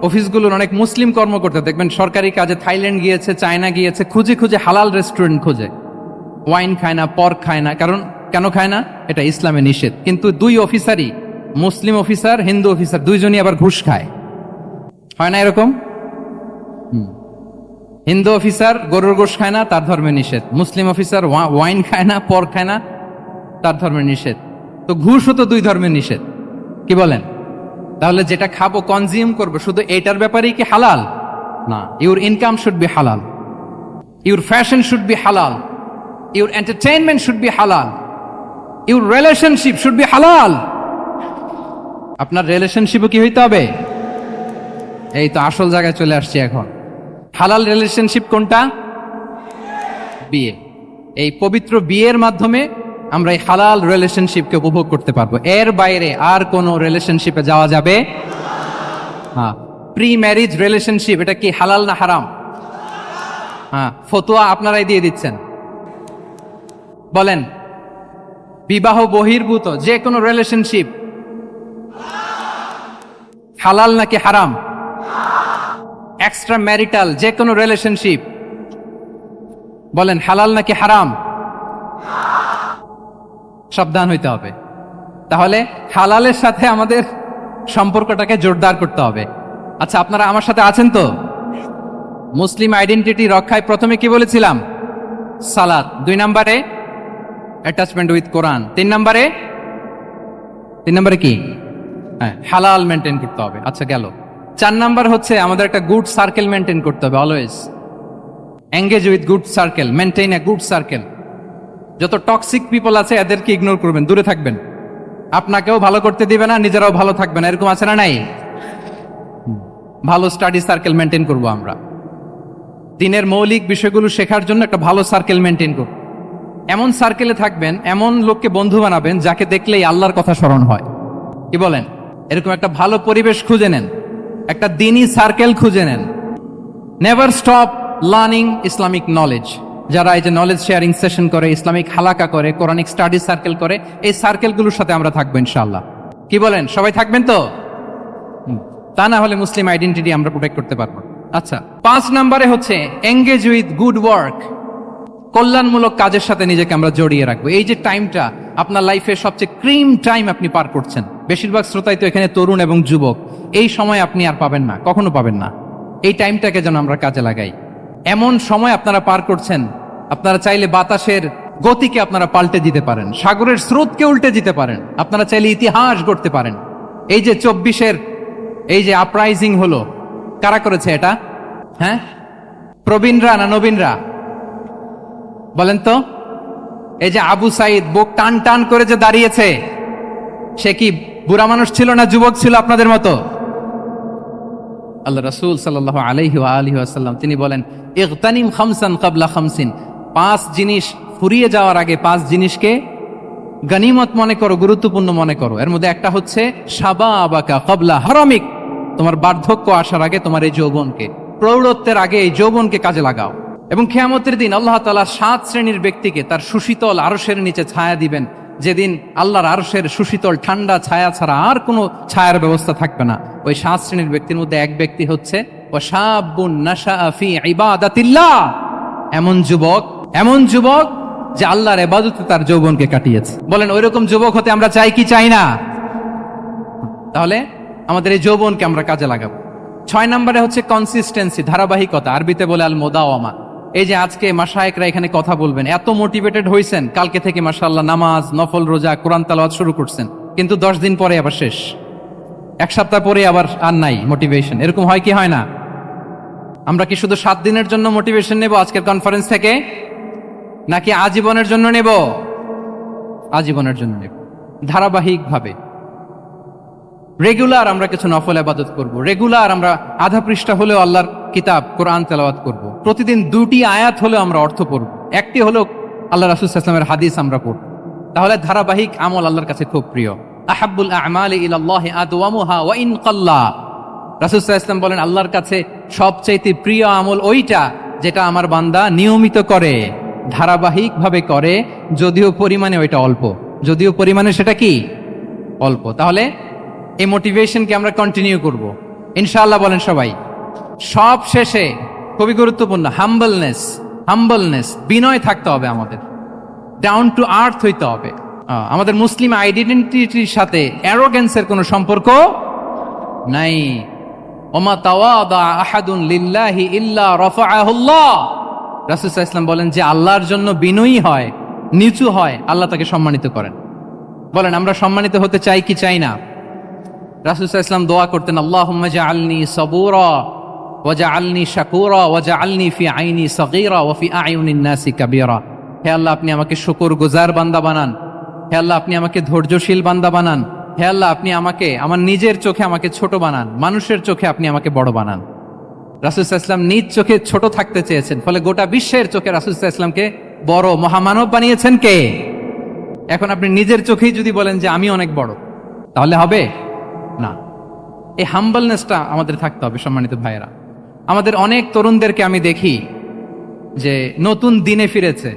অফিসগুলোর অনেক মুসলিম কর্মকর্তা দেখবেন সরকারি কাজে থাইল্যান্ড গিয়েছে, চায়না গিয়েছে, খুঁজে খুঁজে হালাল রেস্টুরেন্ট খোঁজে, ওয়াইন খায় না, পর্ক খায় না। কারণ কেন খায় না? এটা ইসলামে নিষেধ। কিন্তু 2 অফিসারই, মুসলিম অফিসার, হিন্দু অফিসার, দুইজনই আবার ঘুষ খায়। হয় না এরকম? হিন্দু অফিসার গরুর গোশ খায় না, তার ধর্মে নিষেধ। মুসলিম অফিসার ওয়াইন খায় না, পর্ক খায় না, তার ধর্মে নিষেধ। তো ঘুষও তো 2 ধর্মের নিষেধ, কি বলেন? তাহলে যেটা খাবো, কনজিউম করবো, শুধু এটার ব্যাপারেই কি হালাল? না। ইউর ইনকাম শুড বি হালাল, ইউর ফ্যাশন শুড বি হালাল, ইউর এন্টারটেইনমেন্ট শুড বি হালাল, ইউর রিলেশনশিপ শুড বি হালাল। আপনার রিলেশনশিপও কি হইতে হবে? এই তো আসল জায়গায় চলে আসছি এখন। হালাল রিলেশনশিপ কোনটা? বিয়ে। এই পবিত্র বিয়ের মাধ্যমে আমরা এই হালাল রিলেশনশিপকে উপভোগ করতে পারবো। এর বাইরে আর কোনো রিলেশনশিপে যাওয়া যাবে? হ্যাঁ। প্রি ম্যারিজ রিলেশনশিপ, এটা কি হালাল না হারাম? হ্যাঁ, ফতোয়া আপনারাই দিয়ে দিচ্ছেন। বলেন, বিবাহ বহির্ভূত যে কোনো রিলেশনশিপ হালাল নাকি হারাম? এক্সট্রা ম্যারিটাল যে কোনো রিলেশনশিপ বলেন হালাল নাকি হারাম? সাবধান হইতে হবে। তাহলে হালালের সাথে আমাদের সম্পর্কটাকে জোরদার করতে হবে। আচ্ছা, আপনারা আমার সাথে আছেন তো? মুসলিম আইডেন্টিটি রক্ষায় প্রথমে কি বলেছিলাম? সালাত। 2 নম্বরে অ্যাটাচমেন্ট উইথ কোরআন। 3 নম্বরে কি? হ্যাঁ, হালাল মেনটেন করতে হবে। আচ্ছা গেল। 4 নাম্বার হচ্ছে আমাদের একটা গুড সার্কেল মেনটেন করতে হবে always. Engage with good circle, maintain a good circle. যত টক্সিক পিপল আছে এদেরকে ইগনোর করবেন, দূরে থাকবেন। আপনাকেও ভালো করতে দিবে না, নিজেরাও ভালো থাকবে না, এরকম আছে না নাই? ভালো স্টাডি সার্কেল মেনটেন করব আমরা। দিনের মৌলিক বিষয়গুলো শেখার জন্য একটা ভালো সার্কেল মেনটেন করব। এমন সার্কেলে থাকবেন, এমন লোককে বন্ধু বানাবেন যাকে দেখলেই আল্লাহর কথা স্মরণ হয়। কি বলেন? এরকম একটা ভালো পরিবেশ খুঁজে নেন, একটা দ্বীনি সার্কেল খুঁজে নেন। Never stop learning Islamic knowledge. যারা এই যে নলেজ শেয়ারিং সেশন করে, ইসলামিক হালাকা করে, কোরআনিক স্টাডি সার্কেল করে, এই সার্কেলগুলোর সাথে আমরা থাকবো ইনশাআল্লাহ। কি বলেন? সবাই থাকবেন তো? তা না হলে মুসলিম আইডেন্টিটি আমরা প্রোটেক্ট করতে পারবো। আচ্ছা, 5 নম্বরে হচ্ছে এঙ্গেজ উইথ গুড ওয়ার্ক। কল্যাণমূলক কাজের সাথে নিজেকে আমরা জড়িয়ে রাখবো। এই যে টাইমটা আপনার লাইফের সবচেয়ে ক্রিম টাইম আপনি পার করছেন, বেশিরভাগ শ্রোতাই তো এখানে তরুণ এবং যুবক, এই সময় আপনি আর পাবেন না, কখনো পাবেন না। এই টাইমটাকে যেন আমরা কাজে লাগাই। এমন সময় আপনারা পার করছেন, আপনারা চাইলে বাতাসের গতিকে আপনারা পাল্টে দিতে পারেন, সাগরের স্রোতকে উল্টে দিতে পারেন, আপনারা চাইলে ইতিহাস গড়তে পারেন। এই যে 24-এর এই যে আপরাইজিং হলো, কারা করেছে এটা? হ্যাঁ, প্রবীণরা না নবীনরা? বলেন তো। এই যে আবু সাইদ বুক টান টান করে যে দাঁড়িয়েছে, সে কি বুড়া মানুষ ছিল না যুবক ছিল আপনাদের মতো? আল্লাহ রাসূল সাল্লাল্লাহু আলাইহি ওয়া আলিহি ওয়াসাল্লাম তিনি বলেন, ইগতানিম খামসান ক্বাবলা খামসিন। 5 জিনিস ফুরিয়ে যাওয়ার আগে 5 জিনিসকে গনিমত মনে করো, গুরুত্বপূর্ণ মনে করো। এর মধ্যে একটা হচ্ছে শাবাবাকা ক্বাবলা হারামিক। তোমার বার্ধক্য আসার আগে তোমার এই যৌবনকে, প্রৌঢ়ত্বের আগে এই যৌবনকে কাজে লাগাও। এবং কিয়ামতের দিন আল্লাহ তাআলা 7 শ্রেণীর ব্যক্তিকে তার সুশীতল আরশের নিচে ছায়া দিবেন, যেদিন আল্লাহর আরশের সুশীতল ঠান্ডা ছায়া ছাড়া আর কোনো ছায়ার ব্যবস্থা থাকবে না। ওই 7 শ্রেণীর ব্যক্তির মধ্যে এক ব্যক্তি হচ্ছে ওয়াশাবুন নাশাআ ফি ইবাদাতিল্লাহ। এমন যুবক যে আল্লাহর ইবাদতে তার যৌবনকে কাটিয়েছে। বলেন, ওইরকম যুবক হতে আমরা চাই কি চাই না? তাহলে আমাদের এই যৌবনকে আমরা কাজে লাগাবো। 6 নম্বরে হচ্ছে কনসিস্টেন্সি, ধারাবাহিকতা। আরবিতে বলে আল মুদাওয়ামা। এই যে আজকে মাশায়েখরা এখানে কথা বলবেন, এত মোটিভেটেড হয়েছেন, কালকে থেকে মাশাআল্লাহ নামাজ, নফল রোজা, কোরআন তেলাওয়াত শুরু করছেন, কিন্তু 10 দিন পরে আবার শেষ, 1 সপ্তাহ পরে আবার আর নাই মোটিভেশন। এরকম হয় কি হয় না? আমরা কি শুধু 7 দিনের জন্য মোটিভেশন নেব আজকের কনফারেন্স থেকে, নাকি আজীবনের জন্য নেব? আজীবনের জন্য নেব। ধারাবাহিকভাবে রেগুলার আমরা কিছু নফল ইবাদত করব, রেগুলার আমরা আধা পৃষ্ঠা হলেও আল্লাহর কিতাব কোরআন তেলাওয়াত করব, প্রতিদিন 2টি আয়াত হলেও আমরা অর্থ পড়ব, একটি হলেও আল্লাহ রাসূল সাল্লাল্লাহু আলাইহি ওয়াসাল্লামের হাদিস আমরা পড়ব। তাহলে ধারাবাহিক আমল আল্লাহর কাছে খুব প্রিয়। আহাব্বুল আ'মালি ইলাল্লাহি আদওয়ামুহা ওয়া ইন কাল্লা। রাসূল সাল্লাল্লাহু আলাইহি ওয়াসাল্লাম বলেন, আল্লাহর কাছে সবচাইতে প্রিয় আমল ওইটা যেটা আমার বান্দা নিয়মিত করে, ধারাবাহিকভাবে করে, যদিও পরিমাণে ওইটা অল্প, যদিও পরিমাণে সেটা কি অল্প। তাহলে এই মোটিভেশনকে আমরা কন্টিনিউ করব ইনশাআল্লাহ। বলেন সবাই। সব শেষে খুবই গুরুত্বপূর্ণ হাম্বলনেস, বিনয় থাকতে হবে আমাদের, ডাউন টু আর্থ হইতে হবে। আমাদের মুসলিম আইডেন্টিটির সাথে অ্যারোগেন্সের কোনো সম্পর্ক নাই। ওমা তাওয়াদা আহাদুন লিল্লাহি ইল্লা রাফাআহুল্লাহ। রাসূল সাল্লাল্লাহু আলাইহি ওয়াসাল্লাম বলেন, যে আল্লাহর জন্য বিনয়ী হয়, নিচু হয়, আল্লাহ তাকে সম্মানিত করেন। বলেন, আমরা সম্মানিত হতে চাই কি চাই না? রাসূল সাল্লাল্লাহু আলাইহি ওয়াসাল্লাম দোয়া করতেন, আল্লাহুম্মা জাআলনি সাবুরা ওয়া জাআলনি শাকুরা ওয়া জাআলনি ফি আইনি সাগীরা ওয়া ফি আয়ুনিন নাসি কাবীরা। হে আল্লাহ, আপনি আমাকে শুকরগুজার বান্দা বানান। হে আল্লাহ, আপনি আমাকে ধৈর্যশীল বান্দা বানান। হে আল্লাহ, আপনি আমাকে আমার নিজের চোখে আমাকে ছোট বানান, মানুষের চোখে আপনি আমাকে বড় বানান। রাসূল সাল্লাল্লাহু আলাইহি ওয়াসাল্লাম নিজ চোখে ছোট থাকতে চেয়েছেন, ফলে গোটা বিশ্বের চোখে রাসূল সাল্লাল্লাহু আলাইহি ওয়াসাল্লামকে বড় মহামানব বানিয়েছেন কে? এখন আপনি নিজের চোখেই যদি বলেন যে আমি অনেক বড়, তাহলে হবে না। এই হাম্বলনেসটা আমাদের থাকতে হবে। সম্মানিত ভাইয়েরা, আমাদের অনেক তরুণদেরকে আমি দেখি যে নতুন দিনে ফিরেছে,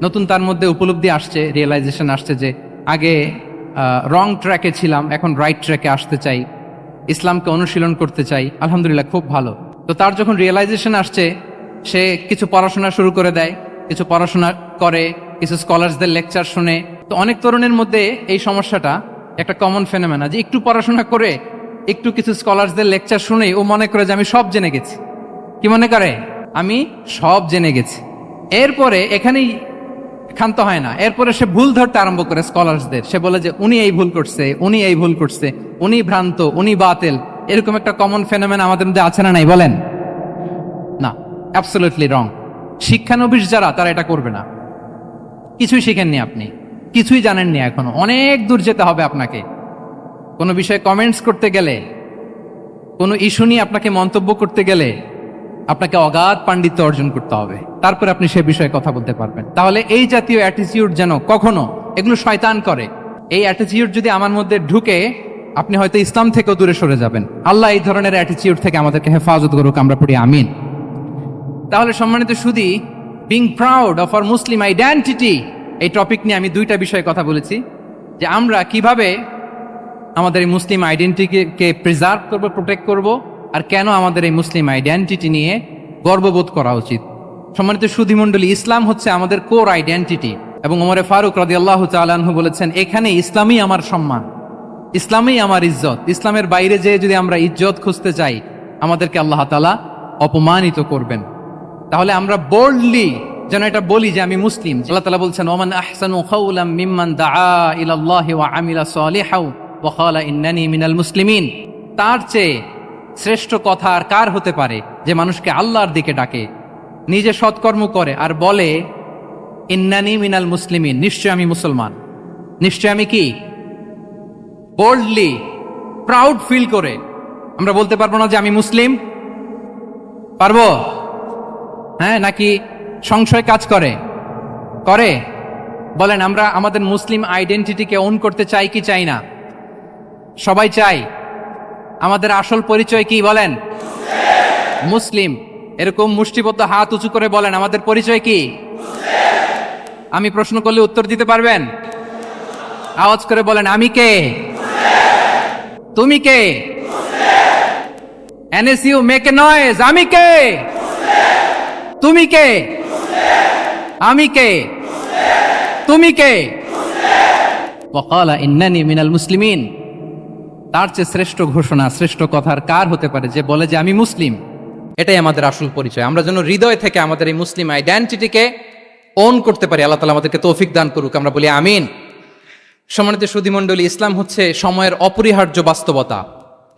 নতুন তার মধ্যে উপলব্ধি আসছে, রিয়েলাইজেশন আসছে যে আগে রং ট্র্যাকে ছিলাম, এখন রাইট ট্র্যাকে আসতে চাই, ইসলামকে অনুশীলন করতে চাই। আলহামদুলিল্লাহ, খুব ভালো। তো তার যখন রিয়েলাইজেশন আসছে, সে কিছু পড়াশোনা শুরু করে দেয়, কিছু পড়াশোনা করে, কিছু স্কলারসদের লেকচার শুনে। তো অনেক তরুণের মধ্যে এই সমস্যাটা একটা কমন ফেনোমেনা, যে একটু পড়াশোনা করে, একটু কিছু স্কলারসদের লেকচার শুনেই ও মনে করে যে আমি সব জেনে গেছি। কি মনে করে? আমি সব জেনে গেছি। এরপরে এখানেই ক্ষান্ত হয় না, এরপরে সে ভুল ধরতে আরম্ভ করে স্কলারসদের। সে বলে যে উনি এই ভুল করছে, উনি এই ভুল করছে, উনি ভ্রান্ত, উনি বাতিল। এরকম একটা কমন ফেনোমেনা আমাদের মধ্যে আছে না নাই? বলেন না, অ্যাবসলিউটলি রং। শিক্ষানবিশ যারা, তারা এটা করবে না। কিছুই শিখেননি আপনি, কিছুই জানেননি, এখনো অনেক দূর যেতে হবে আপনাকে। কোনো বিষয়ে কমেন্টস করতে গেলে, কোনো ইস্যু নিয়ে আপনাকে মন্তব্য করতে গেলে আপনাকে অগাধ পাণ্ডিত্য অর্জন করতে হবে, তারপরে আপনি সে বিষয়ে কথা বলতে পারবেন। তাহলে এই জাতীয় অ্যাটিটিউড যেন কখনো, এগুলো শয়তান করে, এই অ্যাটিটিউড যদি আমার মধ্যে ঢুকে, আপনি হয়তো ইসলাম থেকেও দূরে সরে যাবেন। আল্লাহ এই ধরনের অ্যাটিটিউড থেকে আমাদেরকে হেফাজত করুক, আমরা পড়ি আমিন। তাহলে সম্মানিত সুধী, being proud of our Muslim identity, এই টপিক নিয়ে আমি দুইটা বিষয়ে কথা বলেছি, যে আমরা কিভাবে আমাদের এই মুসলিম আইডেন্টিটিকে প্রিজার্ভ করব, প্রোটেক্ট করব, আর কেন আমাদের এই মুসলিম আইডেন্টিটি নিয়ে গর্ববোধ করা উচিত। সম্মানিত সুধী মণ্ডলী, ইসলাম হচ্ছে আমাদের কোর আইডেন্টিটি, এবং ওমরে ফারুক রাদিয়াল্লাহু তাআলা আনহু বলেছেন, এখানে ইসলামই আমার সম্মান, ইসলামই আমার ইজ্জত। ইসলামের বাইরে যেয়ে যদি আমরা ইজ্জত খুঁজতে চাই, আমাদেরকে আল্লাহ তাআলা অপমানিত করবেন। তাহলে আমরা বোল্ডলি যেন এটা বলি যে আমি মুসলিম। আল্লাহ তাআলা বলছেন, ওমান আহসানু কাওলাম মিম্মান দাআ ইলাল্লাহি ওয়া আমিলা সালিহাও ওয়া ক্বালা ইন্নানি মিনাল মুসলিমিন। তার চেয়ে শ্রেষ্ঠ কথা আর কার হতে পারে যে মানুষকে আল্লাহর দিকে ডাকে, নিজে সৎকর্ম করে আর বলে ইন্নানি মিনাল মুসলিমিন, নিশ্চয় আমি মুসলমান। নিশ্চয় আমি কি? বোল্ডলি, প্রাউড ফিল করে আমরা বলতে পারবো না যে আমি মুসলিম? পারবো? হ্যাঁ, নাকি সংশয় কাজ করে? করে? বলেন, আমরা আমাদের মুসলিম আইডেন্টিটিকে ওন করতে চাই কি চাই না? সবাই চাই। আমাদের আসল পরিচয় কি বলেন? মুসলিম। এরকম মুষ্টিবদ্ধ হাত উঁচু করে বলেন, আমাদের পরিচয় কি? আমি প্রশ্ন করলে উত্তর দিতে পারবেন? আওয়াজ করে বলেন, আমি কে? তুমি কে? এনএসইউ মেক এ নয়েজ, আমি কে? তুমি কে? আমি কে? তুমি কে? ওয়াকালা ইন্নানি মিনাল মুসলিমিন। তার চেয়ে শ্রেষ্ঠ ঘোষণা, শ্রেষ্ঠ কথার কার হতে পারে যে বলে যে আমি মুসলিম? এটাই আমাদের আসল পরিচয়। আমরা যেন হৃদয় থেকে আমাদের এই মুসলিম আইডেন্টিটিকে ওন করতে পারি। আল্লাহ তাআলা আমাদেরকে তৌফিক দান করুক, আমরা বলি আমিন। সম্মানিত সুধী মণ্ডলী, ইসলাম হচ্ছে সময়ের অপরিহার্য বাস্তবতা।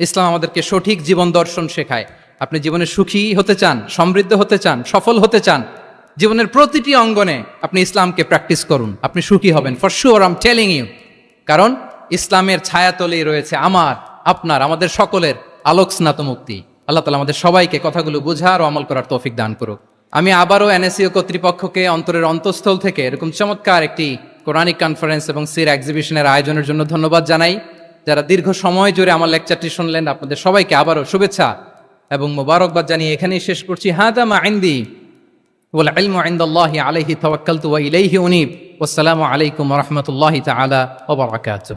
ইসলাম আমাদেরকে সঠিক জীবন দর্শন শেখায়। আপনি জীবনে সুখী হতে চান, সমৃদ্ধ হতে চান, সফল হতে চান, জীবনের প্রতিটি অঙ্গনে আপনি ইসলামকে প্র্যাকটিস করুন, আপনি সুখী হবেন, for sure, I am telling you. কারণ ইসলামের ছায়াতলেই রয়েছে আমার, আপনার, আমাদের সকলের আলোক স্নাত মুক্তি। আল্লাহ তাআলা আমাদের সবাইকে কথাগুলো বোঝার ও আমল করার তৌফিক দান করুক। আমি আবারও এনএসইউ কর্তৃপক্ষকে অন্তরের অন্তঃস্থল থেকে এরকম চমৎকার একটি কোরআনিক কনফারেন্স এবং সিরা এক্সিবিশনের আয়োজনের জন্য ধন্যবাদ জানাই। যারা দীর্ঘ সময় জুড়ে আমার লেকচারটি শুনলেন, আপনাদের সবাইকে আবারও শুভেচ্ছা এবং মোবারকবাদ জানিয়ে এখানেই শেষ করছি। হাদা মা ইনদি ওয়াল ইলমু ইনদাল্লাহি আলাইহি তাওয়াক্কালতু ওয়া ইলাইহি উনীব। ওয়াসসালামু আলাইকুম ওয়া রাহমাতুল্লাহি তাআলা ওয়া বারাকাতুহু।